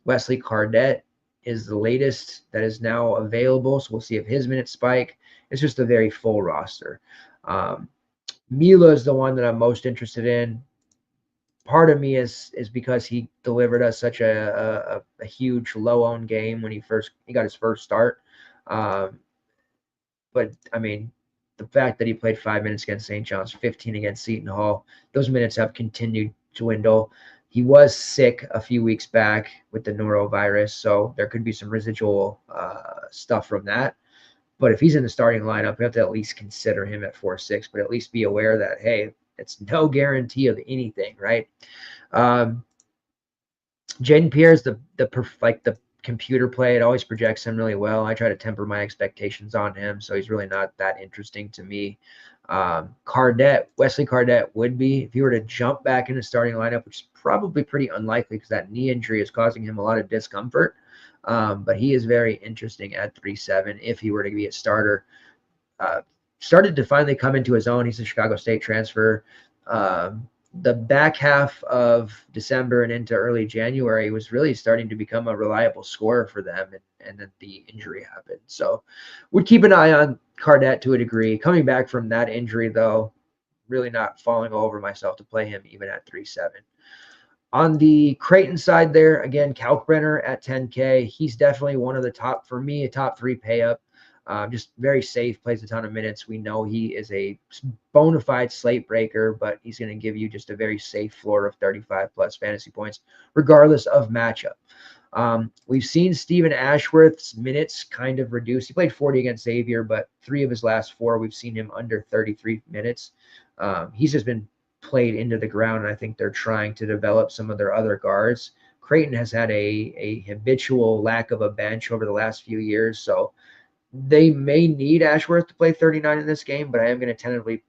Wesley Cardette is the latest that is now available, so we'll see if his minutes spike. It's just a very full roster. Mila is the one that I'm most interested in. Part of me is because he delivered us such a huge low-owned game when he got his first start. But I mean, the fact that he played 5 minutes against St. John's, 15 against Seton Hall, those minutes have continued to dwindle. He was sick a few weeks back with the norovirus, so there could be some residual stuff from that. But if he's in the starting lineup, we have to at least consider him at 4.6, but at least be aware that, hey, it's no guarantee of anything, right? Jaden Pierre is the computer play. It always projects him really well. I try to temper my expectations on him, so he's really not that interesting to me. Wesley Cardette would be, if he were to jump back in the starting lineup, which is probably pretty unlikely because that knee injury is causing him a lot of discomfort. But he is very interesting at 3.7 if he were to be a starter. Started to finally come into his own. He's a Chicago State transfer. The back half of December and into early January was really starting to become a reliable scorer for them, and then the injury happened. So would keep an eye on Cardette to a degree. Coming back from that injury, though, really not falling all over myself to play him even at 3.7. On the Creighton side there, again, Kalkbrenner at 10K. He's definitely one of the top, for me, a top 3 pay up. Just very safe, plays a ton of minutes. We know he is a bona fide slate breaker, but he's going to give you just a very safe floor of 35+ fantasy points, regardless of matchup. We've seen Stephen Ashworth's minutes kind of reduce. He played 40 against Xavier, but 3 of his last 4, we've seen him under 33 minutes. He's just been played into the ground, and I think they're trying to develop some of their other guards. Creighton has had a habitual lack of a bench over the last few years, so they may need Ashworth to play 39 in this game, but I am going to tentatively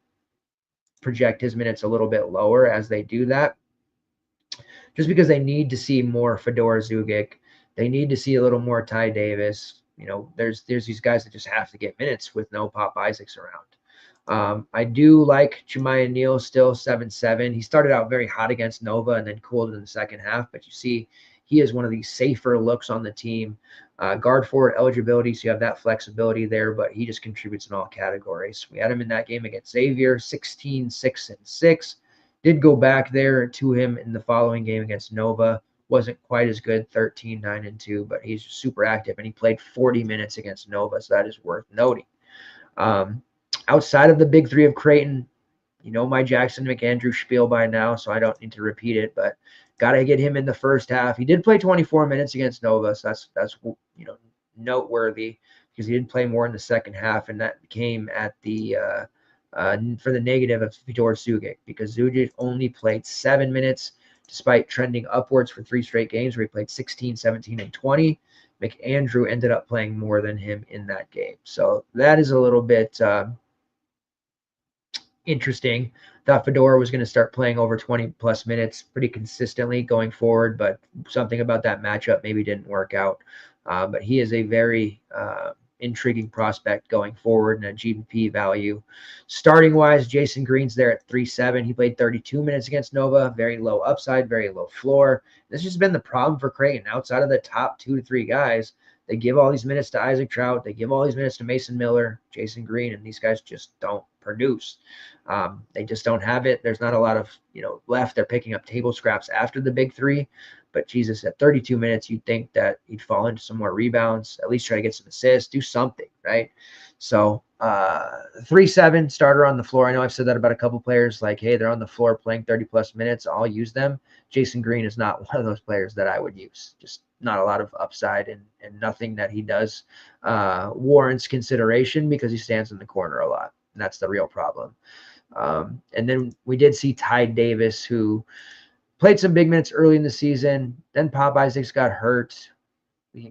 project his minutes a little bit lower as they do that, just because they need to see more Fedor Zugic. They need to see a little more Ty Davis. You know, there's these guys that just have to get minutes with no Pop Isaacs around. I do like Jemiah Neal still 7.7. He started out very hot against Nova and then cooled in the second half, but you see he is one of the safer looks on the team. Guard forward eligibility, so you have that flexibility there, but he just contributes in all categories. We had him in that game against Xavier, 16, 6, and 6. Did go back there to him in the following game against Nova. Wasn't quite as good, 13, 9, and 2, but he's super active, and he played 40 minutes against Nova, so that is worth noting. Outside of the big three of Creighton, you know my Jackson McAndrew spiel by now, so I don't need to repeat it, but got to get him in the first half. He did play 24 minutes against Nova, so that's noteworthy because he did play more in the second half, and that came at the for the negative of Fedor Zugic, because Zugic only played 7 minutes despite trending upwards for 3 straight games where he played 16, 17, and 20. McAndrew ended up playing more than him in that game. So that is a little bit interesting. Thought Fedor was going to start playing over 20 plus minutes pretty consistently going forward, but something about that matchup maybe didn't work out. But he is a very intriguing prospect going forward and a GPP value. Starting wise, Jason Green's there at 3.7. He played 32 minutes against Nova. Very low upside, very low floor. This has been the problem for Creighton. Outside of the top 2 to 3 guys, they give all these minutes to Isaac Trout. They give all these minutes to Mason Miller, Jason Green, and these guys just don't produce. They just don't have it. There's not a lot of left. They're picking up table scraps after the big 3. But Jesus, at 32 minutes, you'd think that he'd fall into some more rebounds, at least try to get some assists, do something, right? So 3.7 starter on the floor. I know I've said that about a couple players, like, hey, they're on the floor playing 30-plus minutes. I'll use them. Jason Green is not one of those players that I would use. Just not a lot of upside, and nothing that he does warrants consideration because he stands in the corner a lot. And that's the real problem. And then we did see Ty Davis, who played some big minutes early in the season. Then Pop Isaacs got hurt. We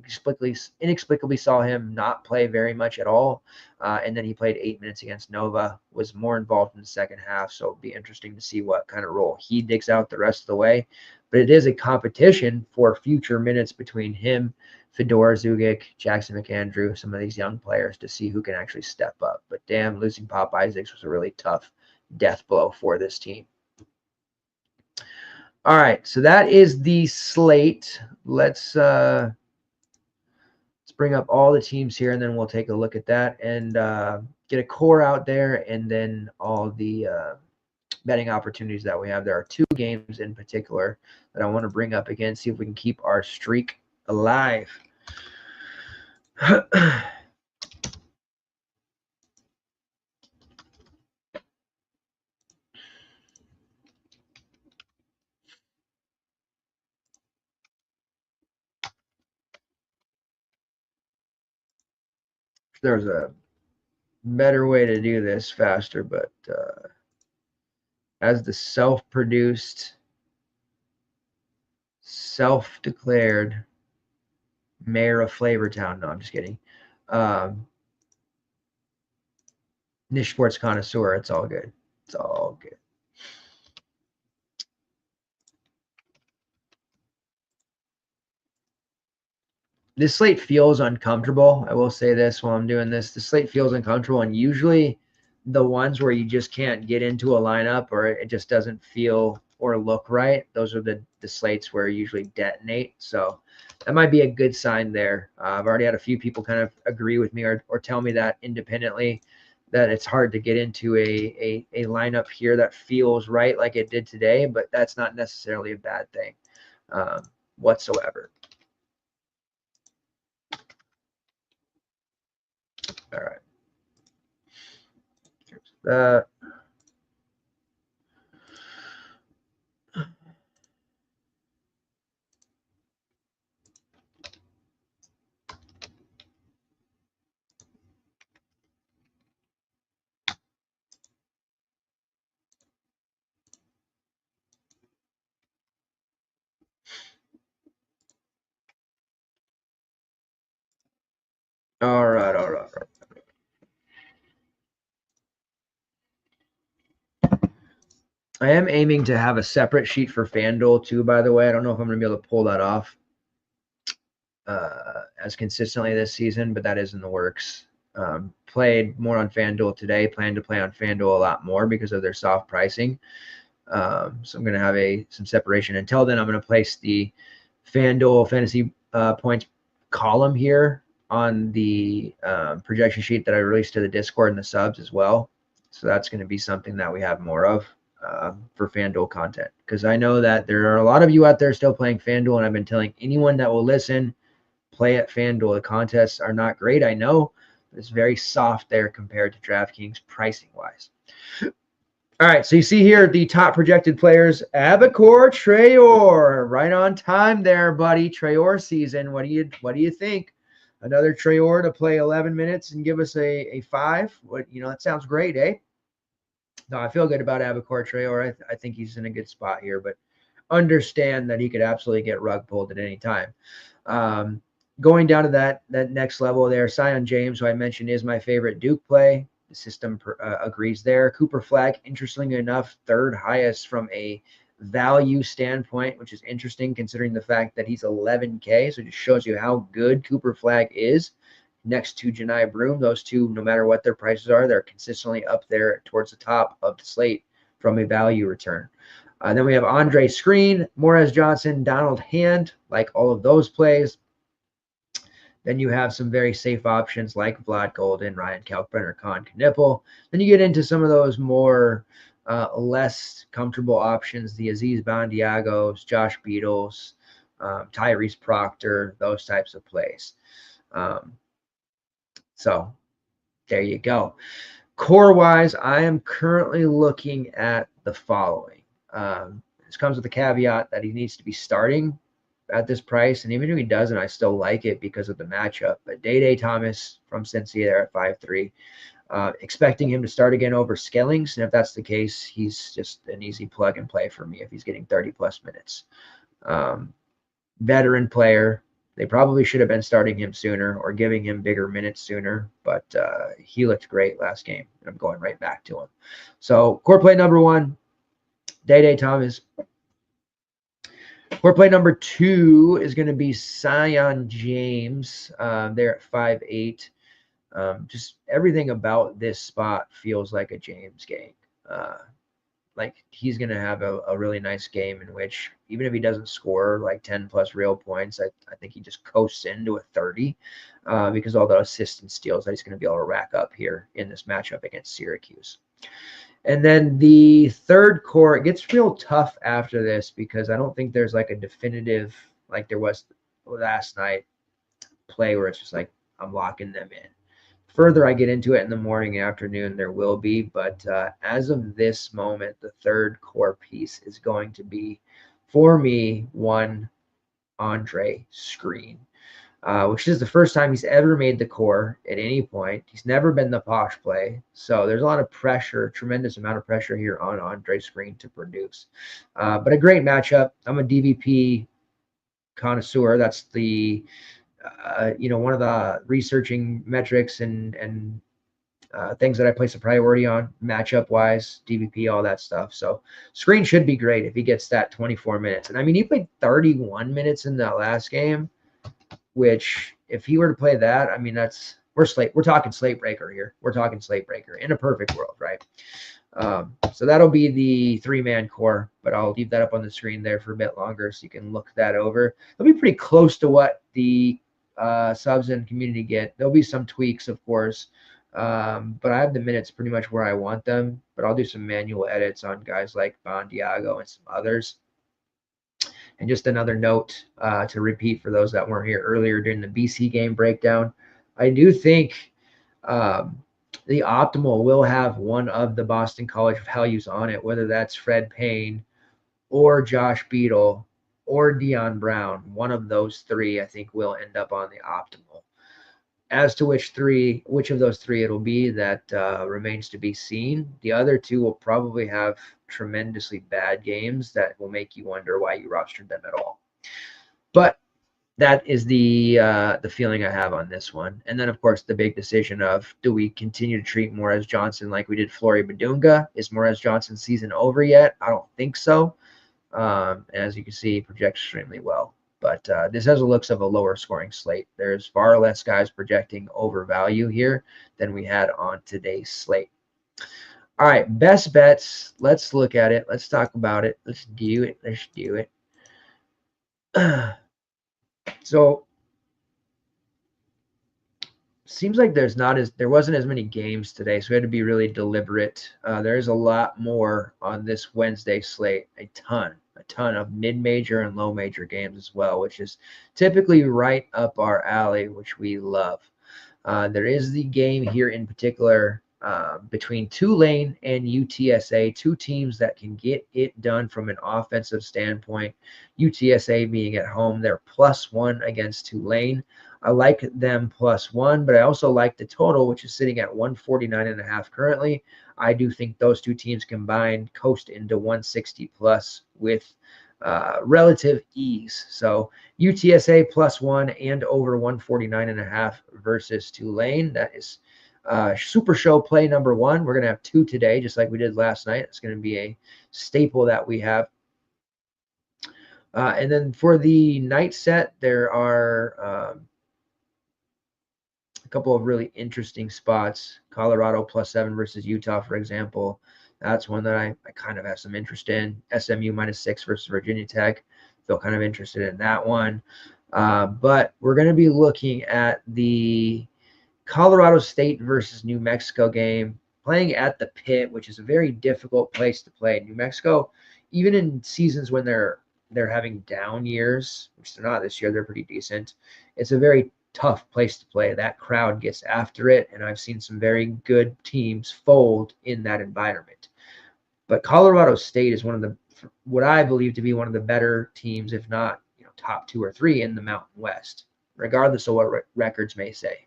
inexplicably saw him not play very much at all. And then he played 8 minutes against Nova, was more involved in the second half. So it'll be interesting to see what kind of role he digs out the rest of the way. But it is a competition for future minutes between him, Fedor Zugic, Jackson McAndrew, some of these young players, to see who can actually step up. But damn, losing Pop Isaacs was a really tough death blow for this team. All right, so that is the slate. Let's bring up all the teams here, and then we'll take a look at that and get a core out there, and then all the betting opportunities that we have. There are 2 games in particular that I want to bring up again, see if we can keep our streak alive. There's a better way to do this faster, but as the self-produced, self-declared mayor of Flavortown, no, I'm just kidding, niche sports connoisseur, it's all good. It's all good. This slate feels uncomfortable. I will say this while I'm doing this. The slate feels uncomfortable, and usually the ones where you just can't get into a lineup or it just doesn't feel or look right, those are the slates where you usually detonate. So that might be a good sign there. I've already had a few people kind of agree with me or tell me that independently, that it's hard to get into a lineup here that feels right like it did today, but that's not necessarily a bad thing whatsoever. All right. Here's that. All right. I am aiming to have a separate sheet for FanDuel too, by the way. I don't know if I'm going to be able to pull that off as consistently this season, but that is in the works. Played more on FanDuel today. Plan to play on FanDuel a lot more because of their soft pricing. So I'm going to have some separation. Until then, I'm going to place the FanDuel fantasy points column here on the projection sheet that I released to the Discord and the subs as well. So that's going to be something that we have more of. for FanDuel content, because I know that there are a lot of you out there still playing FanDuel, and I've been telling anyone that will listen, play at FanDuel. The contests are not great, I know, but it's very soft there compared to DraftKings pricing-wise. All right, so you see here the top projected players. Abacor Traore, right on time there, buddy. Traore season. What do you think? Another Traore to play 11 minutes and give us a 5? What, that sounds great, eh? No, I feel good about Abacor Traore. I think he's in a good spot here, but understand that he could absolutely get rug pulled at any time. Going down to that next level there, Sion James, who I mentioned is my favorite Duke play. The system agrees there. Cooper Flagg, interestingly enough, third highest from a value standpoint, which is interesting considering the fact that he's 11K. So it just shows you how good Cooper Flagg is. Next to Janai Broom, those two, no matter what their prices are, they're consistently up there towards the top of the slate from a value return. Then we have Andre Screen, Morez Johnson, Donald Hand, like all of those plays. Then you have some very safe options like Vlad Golden, Ryan Kalkbrenner, Con Knipple. Then you get into some of those more less comfortable options, the Aziz Bandiagos, Josh Beatles, Tyrese Proctor, those types of plays. So there you go. Core-wise, I am currently looking at the following. This comes with the caveat that he needs to be starting at this price, and even if he doesn't, I still like it because of the matchup. But Day Thomas from Cincy there at 5'3", expecting him to start again over Skellings, and if that's the case, he's just an easy plug and play for me if he's getting 30+ minutes. Veteran player, they probably should have been starting him sooner or giving him bigger minutes sooner, but he looked great last game, and I'm going right back to him. So core play number 1, Day Thomas. Core play number 2 is going to be Sion James. They're at 5'8". Just everything about this spot feels like a James game. Like he's going to have a really nice game in which even if he doesn't score like 10+ real points, I think he just coasts into a 30 because all the assists and steals that he's going to be able to rack up here in this matchup against Syracuse. And then the third core, it gets real tough after this because I don't think there's like a definitive, like there was last night, play where it's just like I'm locking them in. Further I get into it in the morning and afternoon, there will be, but as of this moment, the third core piece is going to be, for me, one Andre Screen, which is the first time he's ever made the core at any point. He's never been the posh play, so there's a lot of pressure, tremendous amount of pressure here on Andre Screen to produce. But a great matchup. I'm a DVP connoisseur. That's the one of the researching metrics and things that I place a priority on matchup wise, DVP, all that stuff. So Screen should be great if he gets that 24 minutes. And I mean, he played 31 minutes in that last game, which if he were to play that, I mean, we're talking slate breaker here. We're talking slate breaker in a perfect world, right? So that'll be the 3-man core, but I'll leave that up on the screen there for a bit longer so you can look that over. It'll be pretty close to what the subs and community get. There'll be some tweaks, of course, but I have the minutes pretty much where I want them, but I'll do some manual edits on guys like Bandiago and some others. And just another note to repeat for those that weren't here earlier during the BC game breakdown, I do think the optimal will have one of the Boston College values on it, whether that's Fred Payne or Josh Beadle or Dion Brown. One of those three, I think, will end up on the optimal. As to which of those three it'll be, that remains to be seen. The other two will probably have tremendously bad games that will make you wonder why you rostered them at all. But that is the feeling I have on this one. And then, of course, the big decision of, do we continue to treat Morez Johnson like we did Flory Badunga? Is Morez Johnson's season over yet? I don't think so. As you can see, he projects extremely well. But this has the looks of a lower scoring slate. There's far less guys projecting over value here than we had on today's slate. All right, best bets. Let's look at it. Let's talk about it. Let's do it. So seems like there wasn't as many games today, so we had to be really deliberate. There is a lot more on this Wednesday slate, a ton of mid-major and low-major games as well, which is typically right up our alley, which we love. There is the game here in particular between Tulane and UTSA, two teams that can get it done from an offensive standpoint. UTSA being at home, they're +1 against Tulane. I like them +1, but I also like the total, which is sitting at 149.5 currently. I do think those two teams combined coast into 160 plus with relative ease. So UTSA +1 and over 149.5 versus Tulane. That is SuperShow play number 1. We're going to have 2 today, just like we did last night. It's going to be a staple that we have. And then for the night set, there are a couple of really interesting spots. Colorado +7 versus Utah, for example. That's one that I kind of have some interest in. SMU -6 versus Virginia Tech. Feel kind of interested in that one. But we're going to be looking at the Colorado State versus New Mexico game, playing at the Pit, which is a very difficult place to play. New Mexico, even in seasons when they're having down years, which they're not this year, they're pretty decent. It's a very tough place to play. That crowd gets after it, and I've seen some very good teams fold in that environment. But Colorado State is one of the, what I believe to be one of the better teams, if not top 2 or 3 in the Mountain West, regardless of what records may say.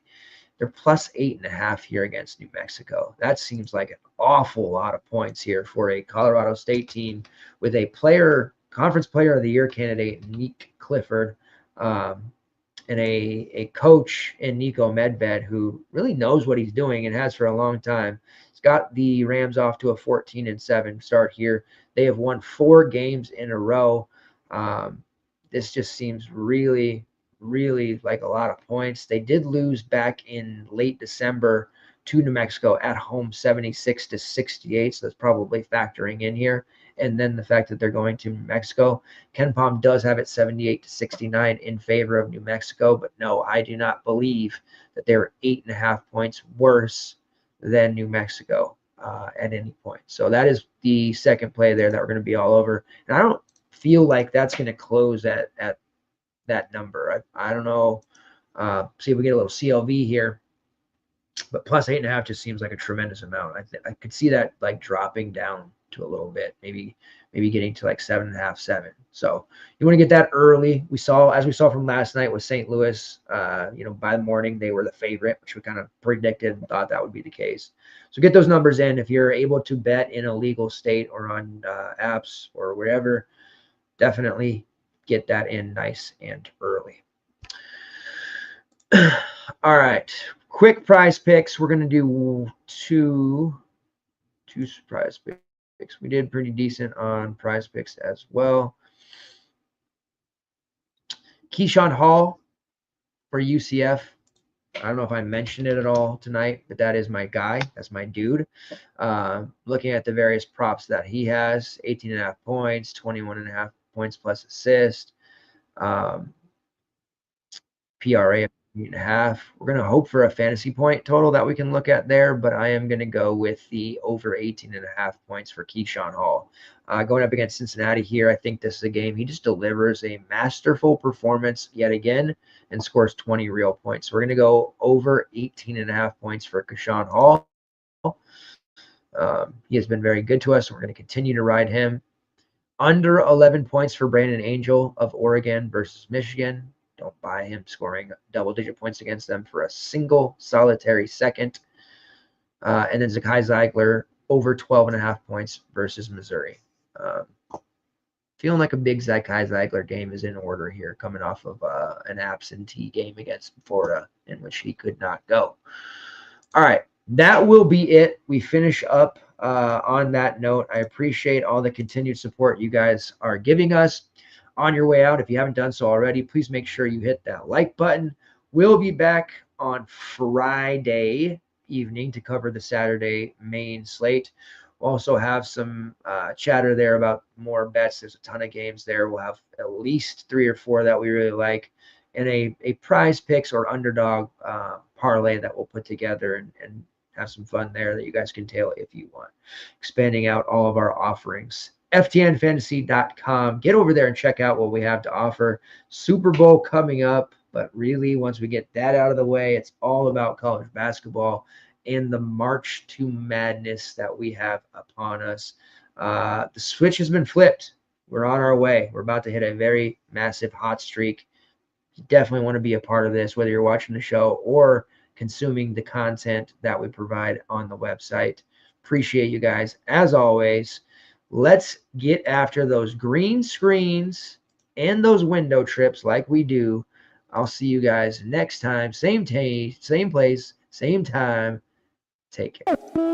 They're +8.5 here against New Mexico. That seems like an awful lot of points here for a Colorado State team with a conference player of the year candidate, Nick Clifford, and a coach in Nico Medved who really knows what he's doing and has for a long time. He's got the Rams off to a 14-7 start here. They have won 4 games in a row. This just seems really, really like a lot of points. They did lose back in late December to New Mexico at home 76-68, so that's probably factoring in here. And then the fact that they're going to New Mexico. KenPom does have it 78-69 in favor of New Mexico, but no, I do not believe that they're 8.5 points worse than New Mexico at any point. So that is the second play there that we're going to be all over. And I don't feel like that's going to close at that number. I don't know. See if we get a little CLV here. But +8.5 just seems like a tremendous amount. I could see that like dropping down to a little bit, maybe getting to like 7.5, 7. So you want to get that early. As we saw from last night with St. Louis, by the morning they were the favorite, which we kind of predicted and thought that would be the case. So get those numbers in. If you're able to bet in a legal state or on apps or wherever, definitely get that in nice and early. All right. Quick prize picks. We're going to do two prize picks. We did pretty decent on prize picks as well. Keyshawn Hall for UCF. I don't know if I mentioned it at all tonight, but that is my guy. That's my dude. Looking at the various props that he has, 18.5 points, 21.5 points plus assist, PRA 8.5. We're going to hope for a fantasy point total that we can look at there, but I am going to go with the over 18.5 points for Keyshawn Hall. Going up against Cincinnati here, I think this is a game he just delivers a masterful performance yet again and scores 20 real points. So we're going to go over 18.5 points for Keyshawn Hall. He has been very good to us, so we're going to continue to ride him. Under 11 points for Brandon Angel of Oregon versus Michigan. Don't buy him scoring double-digit points against them for a single solitary second. And then Zakai Zeigler over 12.5 points versus Missouri. Feeling like a big Zakai Zeigler game is in order here, coming off of an absentee game against Florida in which he could not go. All right, that will be it. We finish up on that note. I appreciate all the continued support you guys are giving us. On your way out, if you haven't done so already, please make sure you hit that like button. We'll be back on Friday evening to cover the Saturday main slate. We'll also have some chatter there about more bets. There's a ton of games there. We'll have at least 3 or 4 that we really like, and a prize picks or underdog parlay that we'll put together and have some fun there that you guys can tail if you want. Expanding out all of our offerings. FTNFantasy.com. Get over there and check out what we have to offer. Super Bowl coming up, but really once we get that out of the way, it's all about college basketball and the march to madness that we have upon us. The switch has been flipped. We're on our way. We're about to hit a very massive hot streak. You definitely want to be a part of this, whether you're watching the show or consuming the content that we provide on the website. Appreciate you guys. As always, let's get after those green screens and those window trips like we do. I'll see you guys next time. Same place, same time. Take care.